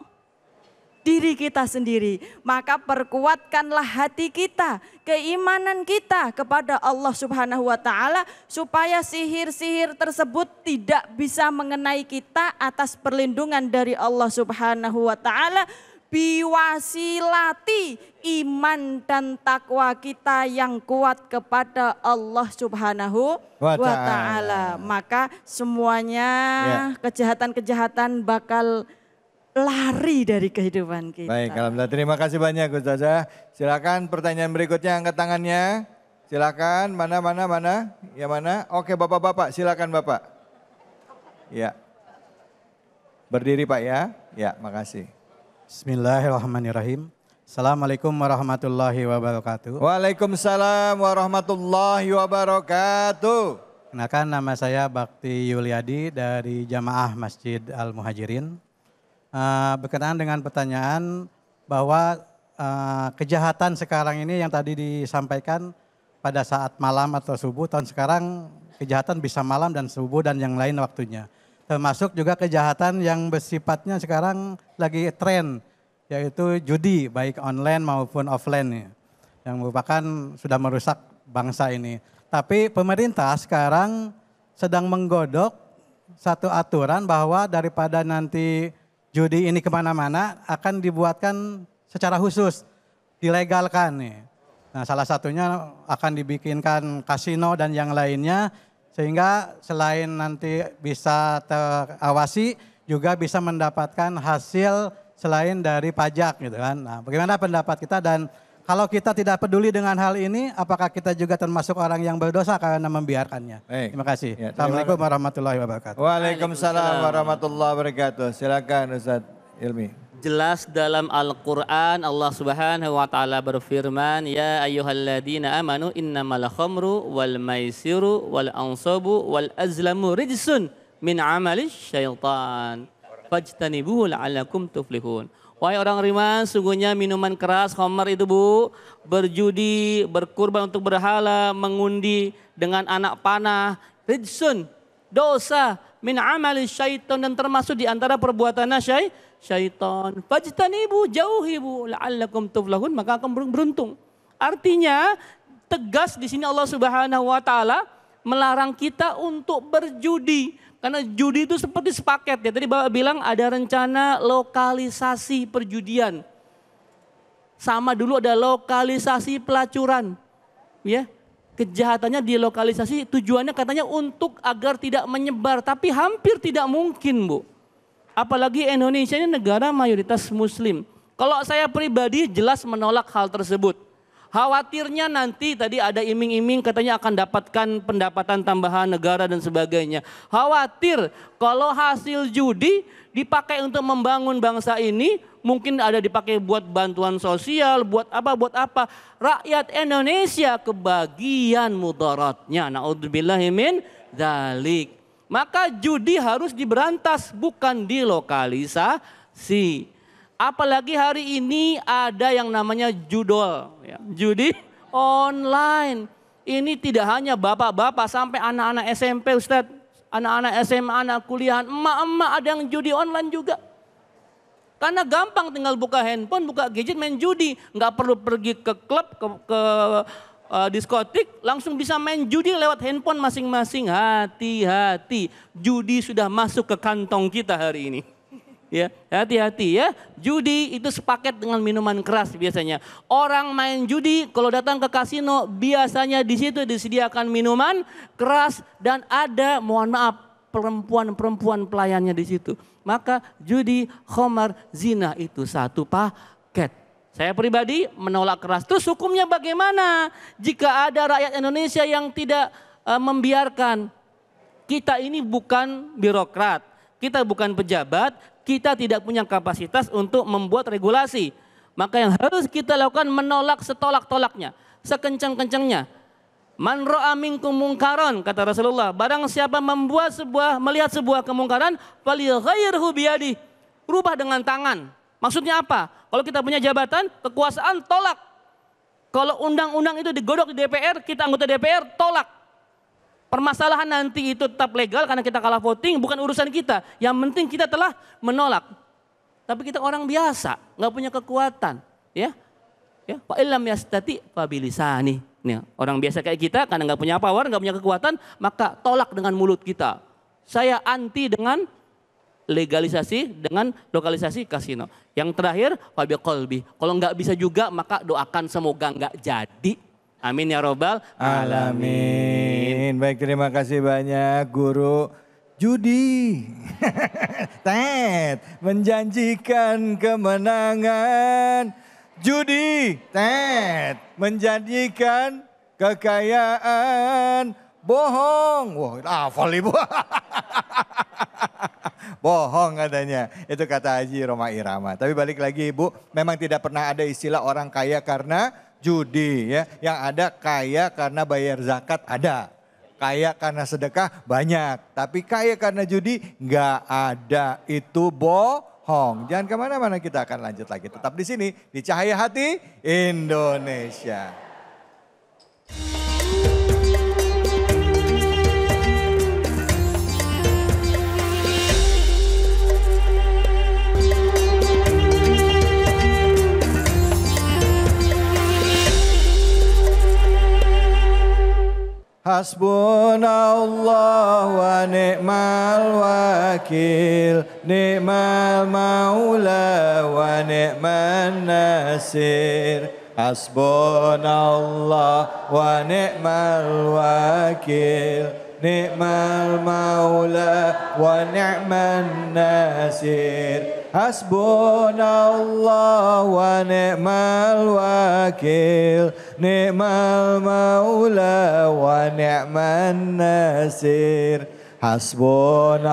Diri kita sendiri. Maka perkuatkanlah hati kita, keimanan kita kepada Allah Subhanahu wa taala supaya sihir-sihir tersebut tidak bisa mengenai kita atas perlindungan dari Allah Subhanahu wa taala, biwasilati iman dan takwa kita yang kuat kepada Allah Subhanahu wa taala. Maka semuanya kejahatan-kejahatan bakal lari dari kehidupan kita. Baik, alhamdulillah. Terima kasih banyak Ustazah. Silakan pertanyaan berikutnya, angkat tangannya. Silakan, mana? Ya mana? Oke, Bapak-bapak, silakan Bapak. Ya. Berdiri Pak ya. Ya, makasih. Bismillahirrahmanirrahim. Assalamualaikum warahmatullahi wabarakatuh. Waalaikumsalam warahmatullahi wabarakatuh. Kenalkan, nama saya Bakti Yuliadi dari Jamaah Masjid Al-Muhajirin. Berkenaan dengan pertanyaan bahwa kejahatan sekarang ini yang tadi disampaikan pada saat malam atau subuh, tahun sekarang kejahatan bisa malam dan subuh dan yang lain waktunya. Termasuk juga kejahatan yang bersifatnya sekarang lagi tren, yaitu judi baik online maupun offline, yang merupakan sudah merusak bangsa ini. Tapi pemerintah sekarang sedang menggodok satu aturan bahwa daripada nanti judi ini kemana-mana akan dibuatkan secara khusus, dilegalkan nih. Nah, salah satunya akan dibikinkan kasino dan yang lainnya, sehingga selain nanti bisa terawasi juga bisa mendapatkan hasil selain dari pajak gitu kan. Nah, bagaimana pendapat kita, dan kalau kita tidak peduli dengan hal ini, apakah kita juga termasuk orang yang berdosa karena membiarkannya? Baik. Terima kasih. Ya, Assalamualaikum warahmatullahi wabarakatuh. Waalaikumsalam warahmatullahi wabarakatuh. Silakan Ustaz Ilmi. Jelas dalam Al-Quran Allah Subhanahu wa ta'ala berfirman, ya ayyuhalladzina amanu innamal khamru wal maisiru wal ansabu wal azlamu rijsun min amali syaitan fajtanibuhu la'allakum tuflihun. Wahai orang beriman, sungguhnya minuman keras, khamar itu Bu, berjudi, berkurban untuk berhala, mengundi dengan anak panah, rijsun, dosa, min amali syaitan, dan termasuk di antara perbuatan syaitan. Fajtanibu, jauhi bu la'allakum tuflahun, maka akan beruntung. Artinya tegas di sini Allah Subhanahu wa taala melarang kita untuk berjudi. Karena judi itu seperti sepaket ya. Tadi Bapak bilang ada rencana lokalisasi perjudian. Sama dulu ada lokalisasi pelacuran. Ya. Kejahatannya dilokalisasi, tujuannya katanya untuk agar tidak menyebar, tapi hampir tidak mungkin, Bu. Apalagi Indonesia ini negara mayoritas muslim. Kalau saya pribadi jelas menolak hal tersebut. Khawatirnya nanti tadi ada iming-iming katanya akan dapatkan pendapatan tambahan negara dan sebagainya. Khawatir kalau hasil judi dipakai untuk membangun bangsa ini, mungkin ada dipakai buat bantuan sosial, buat apa. Rakyat Indonesia kebagian mudaratnya. Na'udzubillahi min dzalik. Maka judi harus diberantas, bukan dilokalisasi. Apalagi hari ini ada yang namanya judol, ya, judi online. Ini tidak hanya bapak-bapak, sampai anak-anak SMP, Ustadz, anak-anak SMA, anak kuliah, emak-emak ada yang judi online juga. Karena gampang, tinggal buka handphone, buka gadget, main judi. Nggak perlu pergi ke klub, ke diskotik, langsung bisa main judi lewat handphone masing-masing. Hati-hati, judi sudah masuk ke kantong kita hari ini. Ya, hati-hati ya. Judi itu sepaket dengan minuman keras biasanya. Orang main judi kalau datang ke kasino biasanya di situ disediakan minuman keras dan ada, mohon maaf, perempuan pelayannya di situ. Maka judi, khamar, zina itu satu paket. Saya pribadi menolak keras. Terus hukumnya bagaimana jika ada rakyat Indonesia yang tidak membiarkan? Kita ini bukan birokrat, kita bukan pejabat, kita tidak punya kapasitas untuk membuat regulasi. Maka yang harus kita lakukan menolak setolak-tolaknya, sekencang-kencangnya. Man ra'a minkum mungkaran, kata Rasulullah, barang siapa melihat sebuah kemungkaran, falyughayyirhu biyadihi, rubah dengan tangan. Maksudnya apa? Kalau kita punya jabatan, kekuasaan, tolak. Kalau undang-undang itu digodok di DPR, kita anggota DPR, tolak. Permasalahan nanti itu tetap legal karena kita kalah voting, bukan urusan kita. Yang penting kita telah menolak. Tapi kita orang biasa, nggak punya kekuatan, ya. Ya, fa illam yastati fa bilisani. Nih, orang biasa kayak kita karena nggak punya power, nggak punya kekuatan, maka tolak dengan mulut kita. Saya anti dengan legalisasi, dengan lokalisasi kasino. Yang terakhir, fa biqalbi. Kalau nggak bisa juga, maka doakan semoga nggak jadi. Amin ya robbal alamin. Baik, terima kasih banyak Guru. Judi menjanjikan kemenangan. Judi menjanjikan kekayaan. Bohong. Wah, hafal Ibu. Bohong katanya. Itu kata Haji Roma Irama. Tapi balik lagi Ibu, memang tidak pernah ada istilah orang kaya karena judi ya. Yang ada kaya karena bayar zakat ada. Kaya karena sedekah banyak. Tapi kaya karena judi nggak ada. Itu bohong. Jangan kemana-mana, kita akan lanjut lagi. Tetap di sini di Cahaya Hati Indonesia. Hasbunallah wa ni'mal wakil, ni'mal maula wa ni'man nasir. Hasbunallah wa ni'mal wakil, ni'mal maula wa ni'man nasir. Hasbunallah wa ni'mal wakil, ni'mal maula wa ni'man nasir. Hasbunallah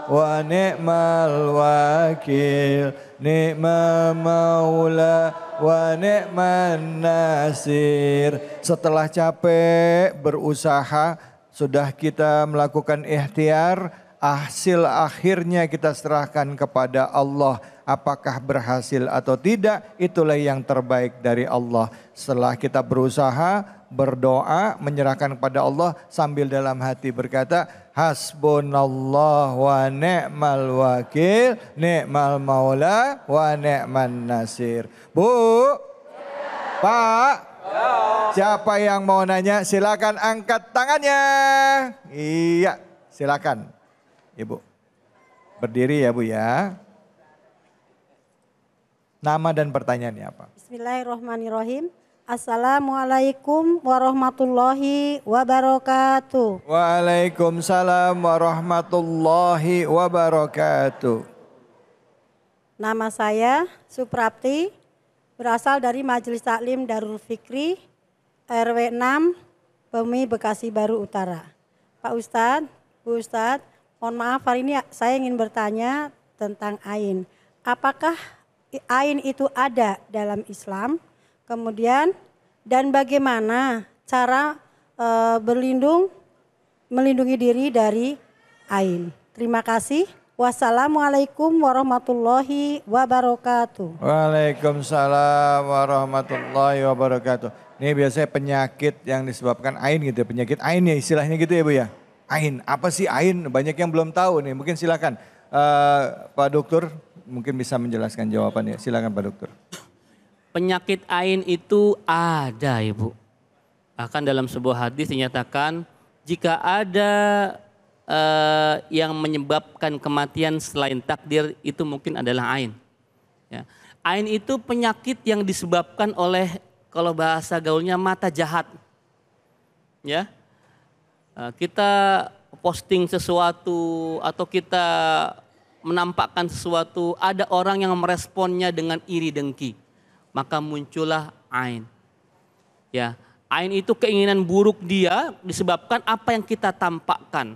wa ni'mal wakil, ni'mal maula wa ni'man nasir. Setelah capek berusaha, sudah kita melakukan ikhtiar, hasil akhirnya kita serahkan kepada Allah. Apakah berhasil atau tidak, itulah yang terbaik dari Allah. Setelah kita berusaha, berdoa, menyerahkan kepada Allah sambil dalam hati berkata, hasbunallah wa ni'mal wakil, ni'mal maula wa ni'man nasir. Bu, Pak, siapa yang mau nanya silakan angkat tangannya. Iya, silakan. Ibu, berdiri ya Bu ya. Nama dan pertanyaannya apa? Bismillahirrahmanirrahim. Assalamualaikum warahmatullahi wabarakatuh. Waalaikumsalam warahmatullahi wabarakatuh. Nama saya Suprapti, berasal dari Majelis Taklim Darul Fikri, RW 6, Bumi, Bekasi Baru Utara. Pak Ustadz, Bu Ustadz, mohon maaf hari ini saya ingin bertanya tentang ain. Apakah ain itu ada dalam Islam? Kemudian dan bagaimana cara melindungi diri dari ain? Terima kasih. Wassalamualaikum warahmatullahi wabarakatuh. Waalaikumsalam warahmatullahi wabarakatuh. Ini biasanya penyakit yang disebabkan ain gitu ya. Penyakit ain ya istilahnya gitu ya Bu ya. Ain, apa sih ain? Banyak yang belum tahu nih. Mungkin silakan Pak Dokter mungkin bisa menjelaskan jawabannya. Silakan Pak Dokter. Penyakit ain itu ada Ibu. Bahkan dalam sebuah hadis dinyatakan jika ada yang menyebabkan kematian selain takdir itu mungkin adalah ain. Ya. Ain itu penyakit yang disebabkan oleh kalau bahasa gaulnya mata jahat. Ya, kita posting sesuatu atau kita menampakkan sesuatu, ada orang yang meresponnya dengan iri dengki. Maka muncullah ain. Ya, ain itu keinginan buruk dia disebabkan apa yang kita tampakkan.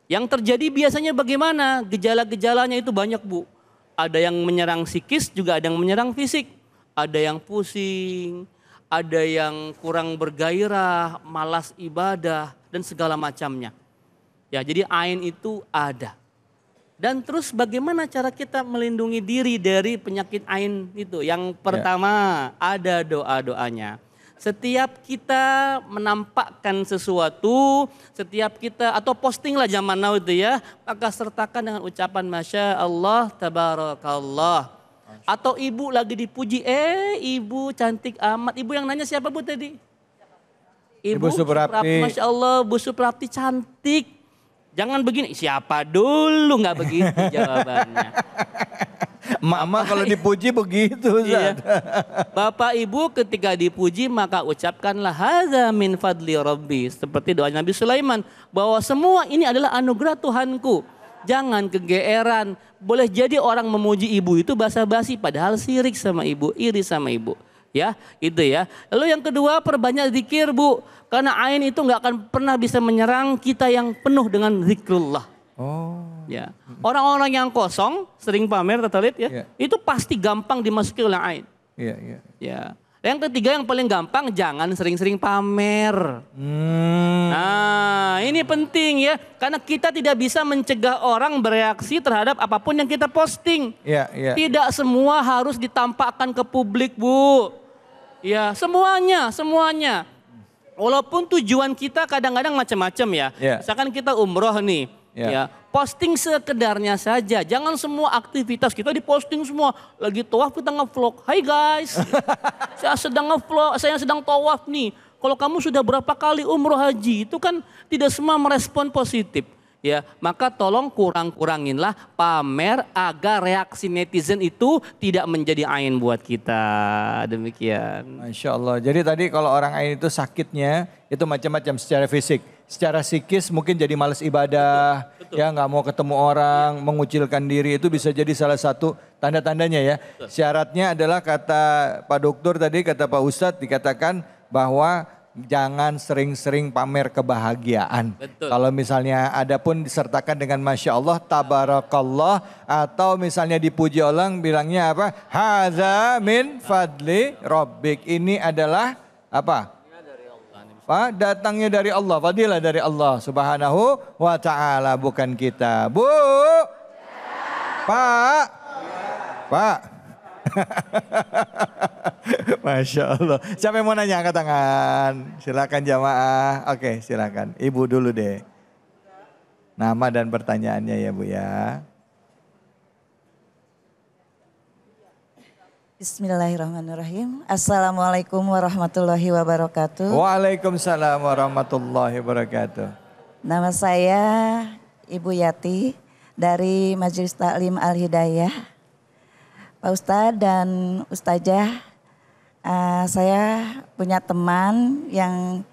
Yang terjadi biasanya bagaimana? Gejala-gejalanya itu banyak Bu. Ada yang menyerang psikis, juga ada yang menyerang fisik. Ada yang pusing, ada yang kurang bergairah, malas ibadah dan segala macamnya. Ya, jadi ain itu ada. Dan terus bagaimana cara kita melindungi diri dari penyakit ain itu? Yang pertama ada doa-doanya. Setiap kita menampakkan sesuatu, setiap kita atau posting lah zaman now itu ya, maka sertakan dengan ucapan Masya Allah, Tabarakallah. Atau ibu lagi dipuji, ibu cantik amat. Ibu yang nanya siapa Bu tadi? Ibu Suprapti. Masya Allah, Bu Suprapti cantik. Jangan begini, siapa dulu, nggak begitu jawabannya. Mama kalau dipuji begitu. Iya. Bapak Ibu ketika dipuji maka ucapkanlah hadza min fadli Rabbi. Seperti doa Nabi Sulaiman bahwa semua ini adalah anugerah Tuhanku. Jangan kegeeran. Boleh jadi orang memuji ibu itu basa-basi padahal sirik sama ibu, iri sama ibu. Ya, itu ya. Lalu yang kedua perbanyak zikir Bu. Karena ain itu nggak akan pernah bisa menyerang kita yang penuh dengan zikrullah. Oh. Ya. Orang-orang yang kosong, sering pamer tatalit ya. Itu pasti gampang dimasuki oleh ain. Iya. Ya. Yang ketiga yang paling gampang jangan sering-sering pamer. Nah, ini penting ya. Karena kita tidak bisa mencegah orang bereaksi terhadap apapun yang kita posting. Iya. Tidak semua harus ditampakkan ke publik Bu. Ya, semuanya. Walaupun tujuan kita kadang-kadang macam-macam ya. Misalkan kita umroh nih. Ya, posting sekedarnya saja. Jangan semua aktivitas kita diposting semua. Lagi tawaf kita nge-vlog. Hai guys, saya sedang nge-vlog, saya sedang tawaf nih. Kalau kamu sudah berapa kali umroh haji, itu kan tidak semua merespon positif. Ya, maka tolong kurang-kuranginlah pamer agar reaksi netizen itu tidak menjadi ain buat kita. Demikian. Masya Allah. Jadi tadi kalau orang ain itu sakitnya itu macam-macam secara fisik. Secara psikis mungkin jadi malas ibadah, betul. Ya nggak mau ketemu orang, mengucilkan diri itu bisa jadi salah satu tanda-tandanya ya. Betul. Syaratnya adalah kata Pak Dokter tadi, kata Pak Ustadz dikatakan bahwa jangan sering-sering pamer kebahagiaan. Betul. Kalau misalnya ada pun disertakan dengan Masya Allah, Tabarakallah, atau misalnya dipuji orang bilangnya apa? Hadza min fadli Rabbik. Ini adalah apa? Datangnya dari Allah, fadilah dari Allah Subhanahu wa ta'ala, bukan kita. Bu, Pak, Masya Allah. Siapa yang mau nanya angkat tangan? Silakan jamaah. Oke silakan. Ibu dulu deh. Nama dan pertanyaannya ya Bu ya. Bismillahirrahmanirrahim. Assalamualaikum warahmatullahi wabarakatuh. Waalaikumsalam warahmatullahi wabarakatuh. Nama saya Ibu Yati dari Majelis Taklim Al-Hidayah. Pak Ustadz dan Ustazah, saya punya teman yang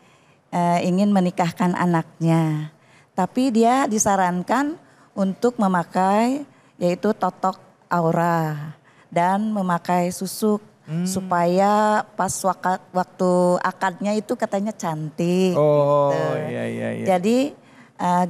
ingin menikahkan anaknya. Tapi dia disarankan untuk memakai yaitu totok aura dan memakai susuk supaya pas waktu akadnya itu katanya cantik. Oh gitu. iya. Jadi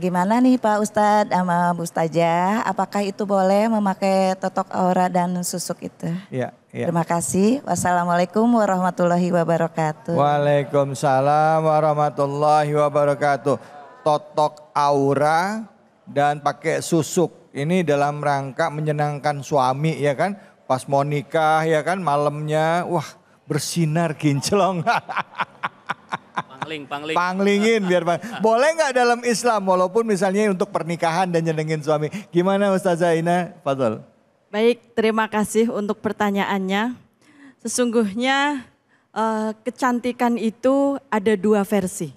gimana nih Pak Ustadz sama Bu Ustazah, apakah itu boleh memakai totok aura dan susuk itu? Iya. Terima kasih. Wassalamualaikum warahmatullahi wabarakatuh. Waalaikumsalam warahmatullahi wabarakatuh. Totok aura dan pakai susuk. Ini dalam rangka menyenangkan suami ya kan. Pas mau nikah ya kan malamnya wah bersinar kinclong. Panglingin biar boleh nggak dalam Islam walaupun misalnya untuk pernikahan dan nyenengin suami. Gimana Ustazah Ina? Fadhol. Baik, terima kasih untuk pertanyaannya. Sesungguhnya kecantikan itu ada dua versi.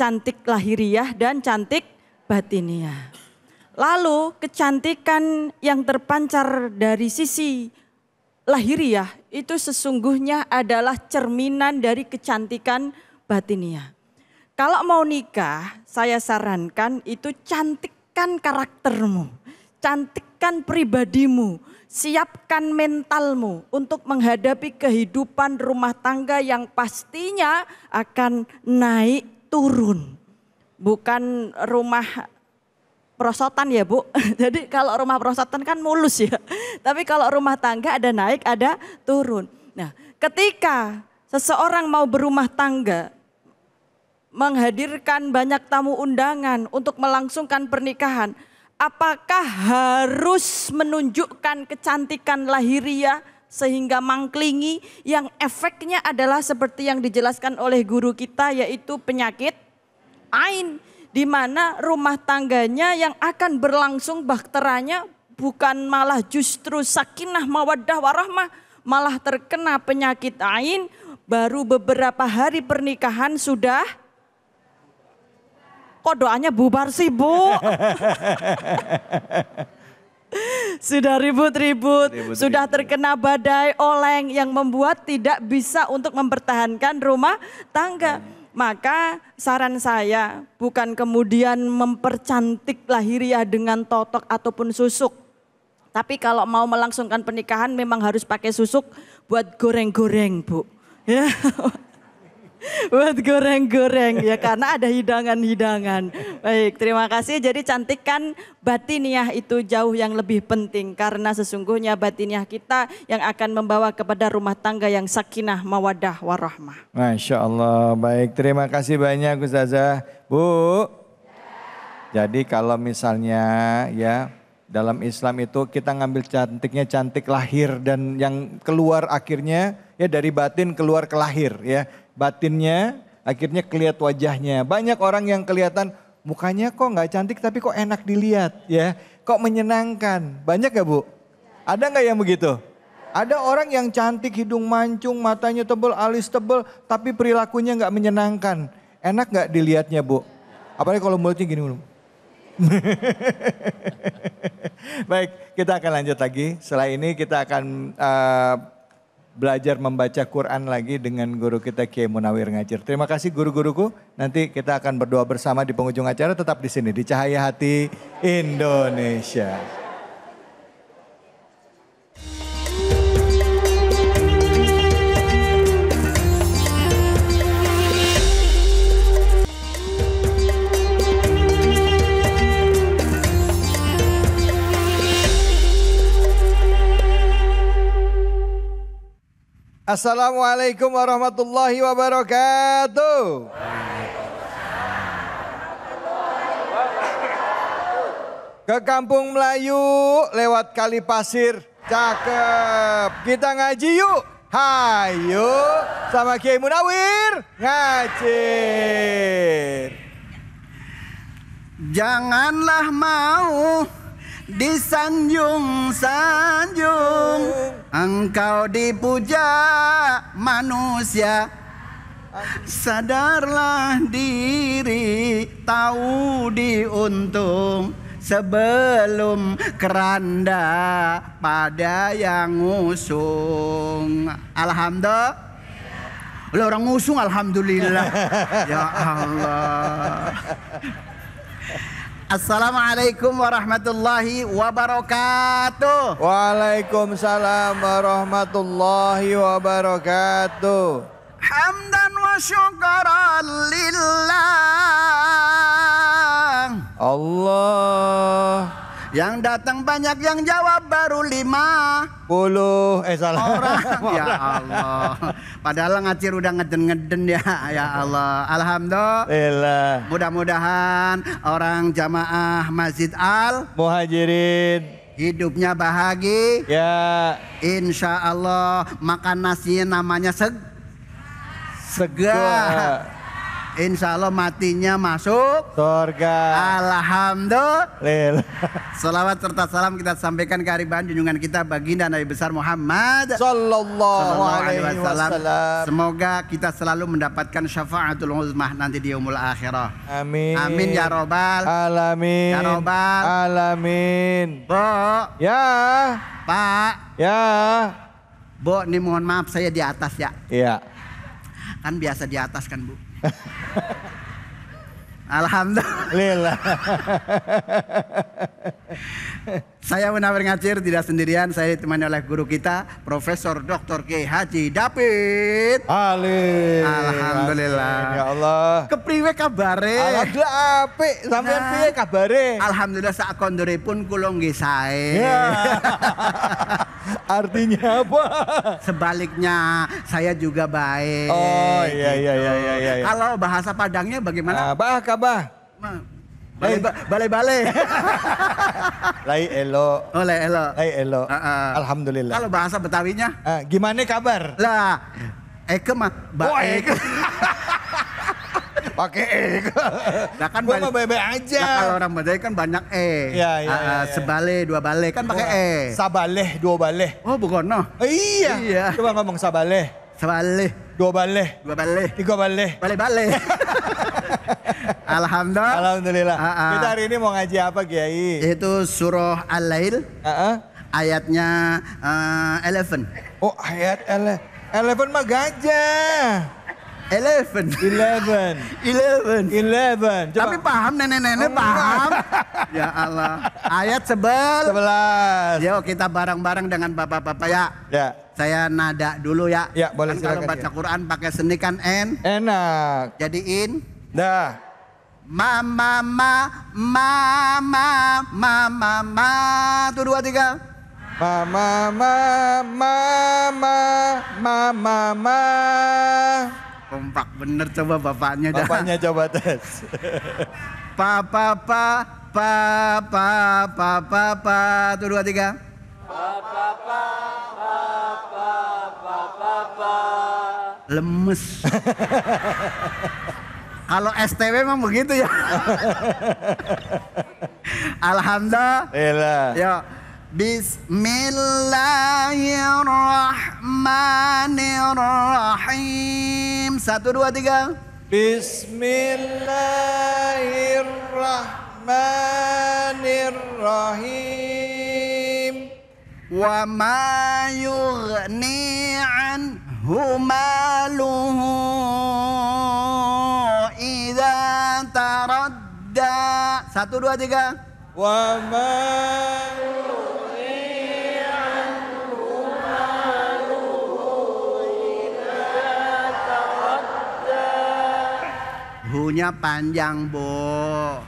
Cantik lahiriah dan cantik batiniah. Lalu kecantikan yang terpancar dari sisi lahiriah itu sesungguhnya adalah cerminan dari kecantikan batiniah. Kalau mau nikah, saya sarankan itu cantikkan karaktermu, cantikkan pribadimu, siapkan mentalmu untuk menghadapi kehidupan rumah tangga yang pastinya akan naik turun. Bukan rumah perosotan ya Bu. Jadi kalau rumah perosotan kan mulus ya. Tapi kalau rumah tangga ada naik ada turun. Nah ketika seseorang mau berumah tangga, menghadirkan banyak tamu undangan untuk melangsungkan pernikahan, apakah harus menunjukkan kecantikan lahiriah sehingga mangklingi yang efeknya adalah seperti yang dijelaskan oleh guru kita yaitu penyakit ain, di mana rumah tangganya yang akan berlangsung bahteranya bukan malah justru sakinah mawaddah warahmah, malah terkena penyakit ain, baru beberapa hari pernikahan sudah kok doanya bubar sih Bu? Sudah ribut-ribut, sudah terkena badai oleng yang membuat tidak bisa untuk mempertahankan rumah tangga. Maka saran saya bukan kemudian mempercantik lahiriah dengan totok ataupun susuk. Tapi kalau mau melangsungkan pernikahan memang harus pakai susuk buat goreng-goreng Bu. Ya. Buat goreng-goreng ya karena ada hidangan-hidangan. Baik, terima kasih. Jadi cantikkan batiniah itu jauh yang lebih penting karena sesungguhnya batiniah kita yang akan membawa kepada rumah tangga yang sakinah mawaddah warahmah. Masya Allah, baik terima kasih banyak Ustazah. Bu, jadi kalau misalnya ya dalam Islam itu kita ngambil cantiknya cantik lahir dan yang keluar akhirnya ya dari batin keluar ke lahir ya. Batinnya akhirnya kelihat wajahnya. Banyak orang yang kelihatan mukanya kok nggak cantik tapi kok enak dilihat ya. Kok menyenangkan. Banyak gak Bu? Ada nggak yang begitu? Ada orang yang cantik hidung mancung, matanya tebal, alis tebal tapi perilakunya nggak menyenangkan. Enak nggak dilihatnya Bu? Apalagi kalau mulutnya gini. Baik, kita akan lanjut lagi. Setelah ini kita akan belajar membaca Quran lagi dengan guru kita Kiai Munawir Ngajir. Terima kasih guru-guruku. Nanti kita akan berdoa bersama di penghujung acara. Tetap di sini di Cahaya Hati Indonesia. Assalamualaikum warahmatullahi wabarakatuh. Ke Kampung Melayu lewat Kali Pasir Cakep. Kita ngaji yuk. Hayo sama Kiai Munawir ngajir. Janganlah mau disanjung-sanjung, engkau dipuja manusia. Sadarlah diri, tahu diuntung, sebelum keranda pada yang ngusung. Alhamdulillah. Lah orang ngusung alhamdulillah. Ya Allah. Assalamualaikum warahmatullahi wabarakatuh. Waalaikumsalam warahmatullahi wabarakatuh. Hamdan wa syukran lillah. Allah. Yang datang banyak, yang jawab baru 50. Salah orang. Ya Allah. Padahal ngacir udah ngeden-ngeden ya. Ya Allah. Alhamdulillah. Mudah-mudahan orang jamaah Masjid Al Muhajirin hidupnya bahagia. Ya. Insya Allah makan nasi namanya segar. Insya Allah matinya masuk surga. Alhamdulillah. Salawat serta salam kita sampaikan ke hariban junjungan kita baginda Nabi besar Muhammad Sallallahu alaihi wasallam. Semoga kita selalu mendapatkan syafaatul uzmah nanti di yaumul akhirah. Amin. Amin ya robbal alamin. Ya robbal alamin. Bo. Ya. Pak. Ya. Bo, ini mohon maaf saya di atas ya. Iya. Kan biasa di atas kan Bu. Alhamdulillah. Saya Munawir Ngacir tidak sendirian, saya ditemani oleh guru kita Profesor Dr. Kiai Haji David Ali. Alhamdulillah. Ya Allah. Kepriwe kabare? Alhamdulillah apik. Sampeyan piye kabare? Alhamdulillah sak konduripun kula nggih sae. Ya. Artinya apa? Sebaliknya saya juga baik. Oh iya. Kalau bahasa Padangnya bagaimana? Kabah. Bale-bale. Lai elo. Oh, lai elo. Alhamdulillah. Kalau bahasa Betawinya? Gimana kabar? Lah, Eke mah baik. Pakai Eke. Nah kan gua mah baik-baik aja. Nah, kalau orang Betawi kan banyak Iya. Sebale, dua bale kan pakai Sabaleh, dua baleh. Oh, bukan no. Iya. Coba ngomong sabaleh. Sabaleh. Dua baleh. Tiga baleh. Bale-bale. Alhamdulillah. Kita hari ini mau ngaji apa Kiai? Itu surah Al-Lail. Ayatnya 11. Oh ayat 11 mah gajah. 11. Tapi paham nenek-nenek paham. Ya Allah. Ayat 11. Yuk kita bareng-bareng dengan bapak-bapak ya. Ya. Saya nada dulu ya. Ya boleh kan kalau baca Quran pakai seni kan enak. Jadiin. Dah. Mama. Tuh 2, 3. Mama. Kompak bener coba bapaknya dah. Bapaknya coba tes. Papa. Tuh 2, 3. Papa. Lemes. Kalau STW memang begitu ya. Alhamdulillah. Ya. Bismillahirrahmanirrahim. 1, 2, 3. Bismillahirrahmanirrahim. Wa ma yughni anhu maluhu idza taradda. 1, 2, 3. Wa ma Hunya panjang, Bu.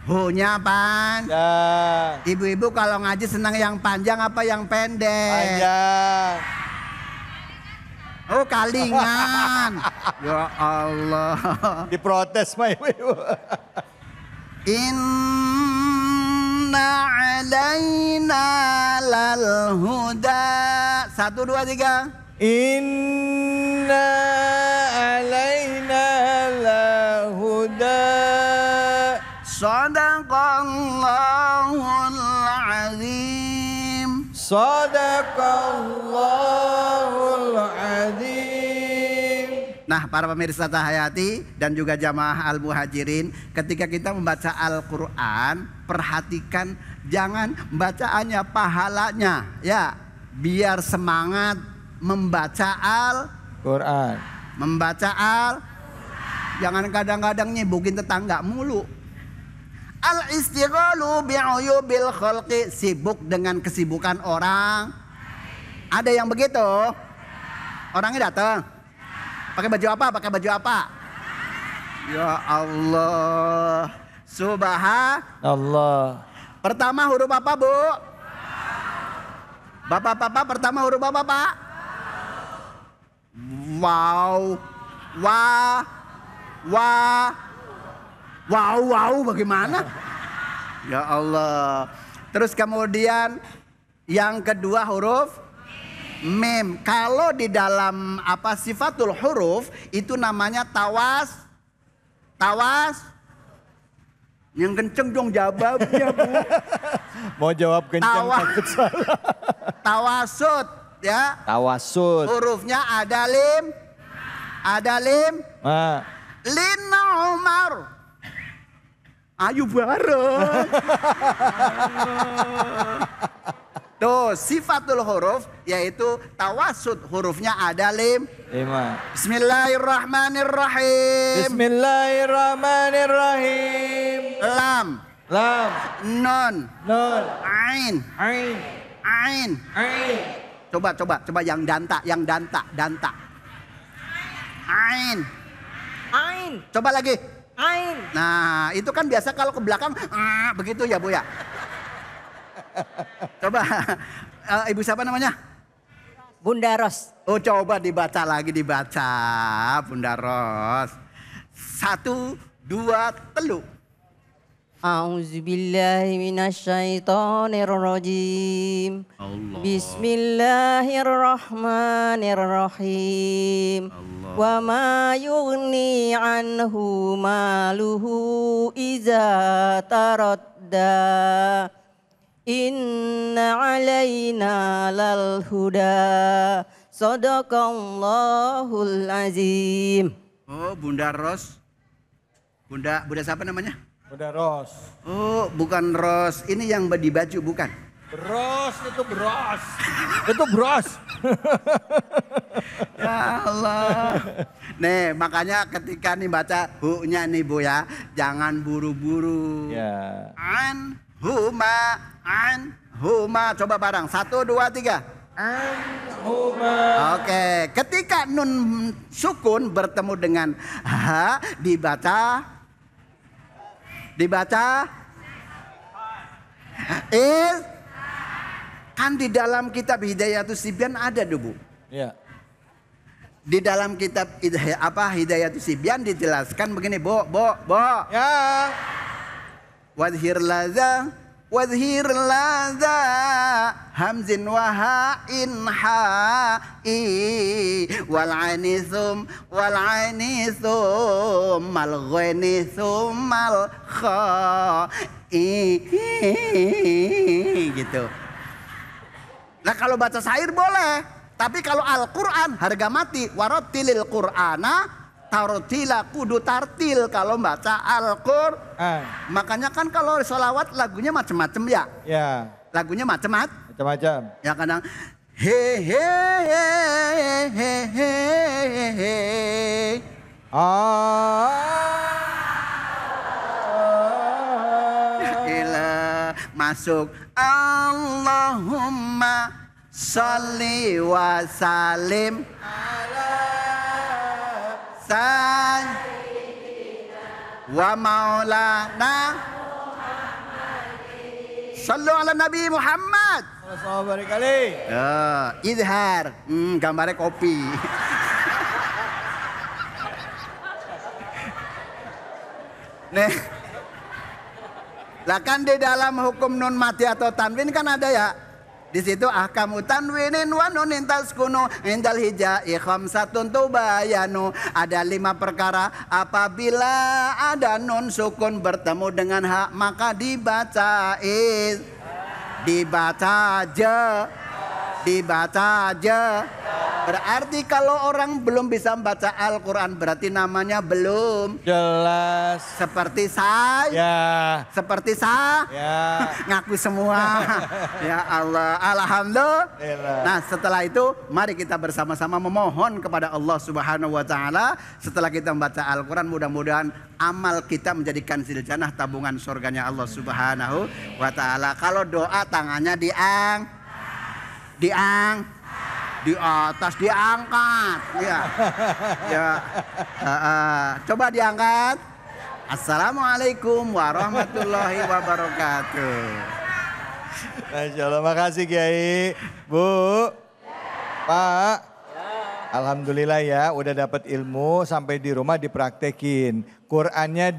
Hunya panjang. Ibu-ibu kalau ngaji senang yang panjang apa yang pendek? Panjang. Oh, kalingan. Ya Allah. Diprotes mah ibu-ibu. Inna Inna alaina lal huda. 1, 2, 3. Inna alaina lal huda. Sadaqallahul azim. Sadaqallahul azim. Nah, para pemirsa Tahayati dan juga jamaah Al-Muhajirin, ketika kita membaca Al-Quran, perhatikan jangan bacaannya, pahalanya, ya, biar semangat membaca Quran. Membaca jangan kadang-kadang nyibukin tetangga mulu. Al-istighalu bi'uyubil khalqi, sibuk dengan kesibukan orang. Ada yang begitu? Orangnya datang. Pakai baju apa? Pakai baju apa? Ya Allah. Subhanallah. Pertama huruf apa, Bu? Bapak-bapak pertama huruf apa, Pak? Wow. Wow, bagaimana? Ya Allah. Terus kemudian yang kedua huruf mim. Kalau di dalam sifatul huruf itu namanya tawas. Yang kenceng dong jawabnya, Bu. Mau jawab kenceng takut salah. Tawasud, ya. Tawasud. Hurufnya ada lim. Lin Umar. Ayo bareng. Tuh, sifatul huruf yaitu tawasud, hurufnya ada lim. Bismillahirrahmanirrahim. Bismillahirrahmanirrahim. Lam. Nun. Ain. Coba yang danta. Ain. Coba lagi. Ain. Nah, itu kan biasa kalau ke belakang begitu ya, Bu ya. Coba, Ibu siapa namanya? Bunda Ros. Oh, coba dibaca lagi, Bunda Ros. 1, 2, 3. A'udzubillahi minasyaitonirrajim. Bismillahirrahmanirrahim. Wa ma yughni anhu maluhu iza taradda. Inna alaina lal huda. Sadaqallahul azim. Oh, Bunda Ros. Bunda siapa namanya? Bunda Ros. Oh, bukan Ros. Ini yang di baju bukan? Bros, itu bros. Itu bros. Ya Allah. Nih, makanya ketika nih baca hu-nya nih, Bu ya, jangan buru-buru. Ya. Anhuma. Coba bareng. 1, 2, 3. Anhuma. Oke, ketika nun sukun bertemu dengan ha, dibaca kan di dalam kitab Hidayatus Sibyan ada tuh, Bu. Ya. Di dalam kitab Hidayatus Sibyan dijelaskan begini, Bo. Ya. Wadhir laza hamzin wa ha'in ha'i wal anisum mal ghanisum mal kha'i gitu. Nah, kalau baca syair boleh, tapi kalau Al-Quran harga mati. Warattilil Qur'ana tartila, kudu tartil kalau baca Al-Quran. Makanya kan kalau sholawat lagunya macam-macam ya. Ya. Lagunya macam-macam. Ya kadang masuk Allahumma sholli wa salim wa maulana sallu ala Nabi Muhammad. Izhar, gambarnya kopi. Nih, Lah kan di dalam hukum nun mati atau tanwin kan ada ya. Di situ ahkamu tanwinin wa nunin taskunu indal hijai khamsatun tubayanu. Ada 5 perkara apabila ada nun sukun bertemu dengan hak maka dibaca aja. Berarti kalau orang belum bisa membaca Al-Quran berarti namanya belum jelas. Seperti saya. Ya. Seperti saya. Ya. Ngaku semua. Ya Allah, alhamdulillah. Nah, setelah itu mari kita bersama-sama memohon kepada Allah Subhanahu wa taala. Setelah kita membaca Al-Quran, mudah-mudahan amal kita menjadikan siljanah tabungan surganya Allah Subhanahu wa taala. Kalau doa tangannya di atas diangkat ya. Coba diangkat. Assalamualaikum warahmatullahi wabarakatuh. Masya Allah, makasih Kiai. Bu, Pak, alhamdulillah ya udah dapat ilmu sampai di rumah dipraktekin. Qurannya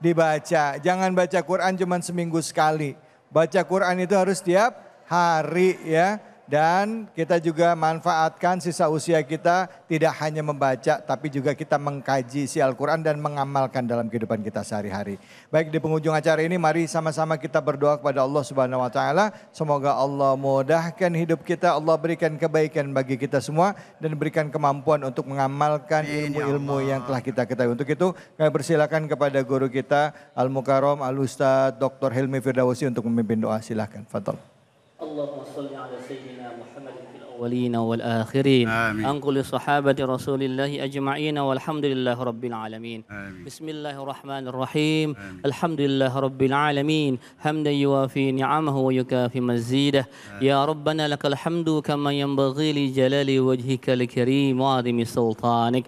dibaca, jangan baca Quran cuma seminggu sekali. Baca Quran itu harus tiap hari ya. Dan kita juga manfaatkan sisa usia kita tidak hanya membaca tapi juga kita mengkaji isi Al-Quran dan mengamalkan dalam kehidupan kita sehari-hari. Baik, di penghujung acara ini mari sama-sama kita berdoa kepada Allah Subhanahu wa taala. Semoga Allah mudahkan hidup kita, Allah berikan kebaikan bagi kita semua dan berikan kemampuan untuk mengamalkan ilmu-ilmu yang telah kita ketahui. Untuk itu kami persilakan kepada guru kita Al-Mukarram Al-Ustaz Dr. Hilmi Firdausi untuk memimpin doa. Silakan. Fadhal. اللهم صل على سيدنا محمد في الأولين والآخرين أنقل صحابة رسول الله أجمعين والحمد لله رب العالمين بسم الله الرحمن الرحيم الحمد لله رب العالمين حمدا يوافي نعمه ويكافي مزيده يا ربنا لك الحمد كما ينبغي لجلال وجهك الكريم وعظيم سلطانك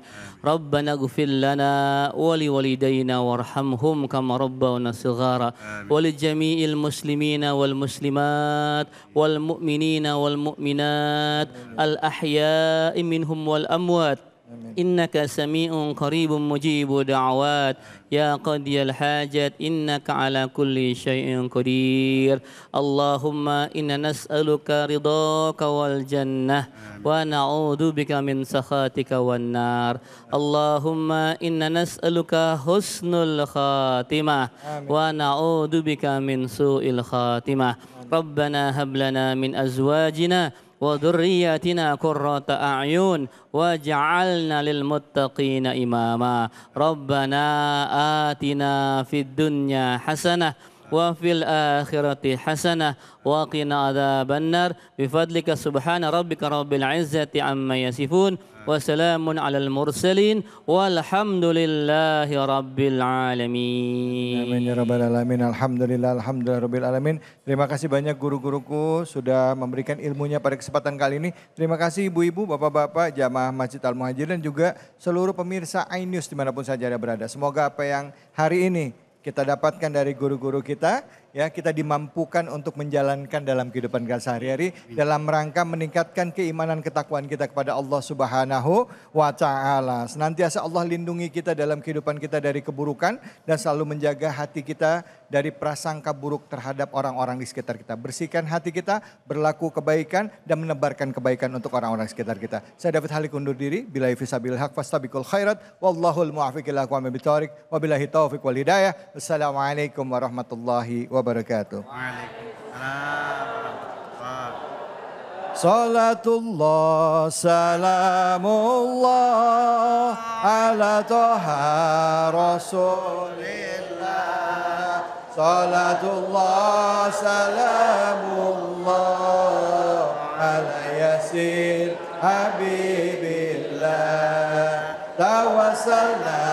ربنا اغفر لنا ولوالدينا وارحمهم كما ربونا صغارا ولجميع المسلمين والمسلمات والمؤمنين والمؤمنات الأحياء منهم والأموات إنك سميع قريب مجيب دعوات يا قاضي الحاجات إنك على كل شيء قدير اللهم إنا نسألك رضاك والجنة ونعوذ بك من سخطك والنار اللهم إنا نسألك حسن الخاتمة ونعوذ بك من سوء الخاتمة ربنا هب لنا من أزواجنا وذرياتنا قرة أعين واجعلنا للمتقين إماما ربنا آتنا في الدنيا حسنة وفي الآخرة حسنة وقنا عذاب النار بفضلك سبحان ربك رب العزة عما يصفون وسلام على المرسلين والحمد لله رب العالمين. Amin ya rabbal alamin. Alhamdulillah rabbil alamin. Terima kasih banyak guru-guruku sudah memberikan ilmunya pada kesempatan kali ini. Terima kasih ibu-ibu, bapak-bapak, jamaah Masjid Al-Muhajirin dan juga seluruh pemirsa iNews dimanapun saja Anda berada. Semoga apa yang hari ini kita dapatkan dari guru-guru kita, ya kita dimampukan untuk menjalankan dalam kehidupan kita sehari-hari dalam rangka meningkatkan keimanan ketakwaan kita kepada Allah Subhanahu wa taala. Senantiasa Allah lindungi kita dalam kehidupan kita dari keburukan dan selalu menjaga hati kita dari prasangka buruk terhadap orang-orang di sekitar kita. Bersihkan hati kita, berlaku kebaikan dan menebarkan kebaikan untuk orang-orang sekitar kita. Saya David Halik undur diri. Billahi fisabilil haq fastabiqul khairat wallahul muwaffiq ila aqwamit thoriq wabillahi taufiq wal hidayah. Wassalamualaikum warahmatullahi wabarakatuh. Salatullah salamullah ala toha rasulillah. Salatullah salamullah ala yasir habibillah. Tawassalna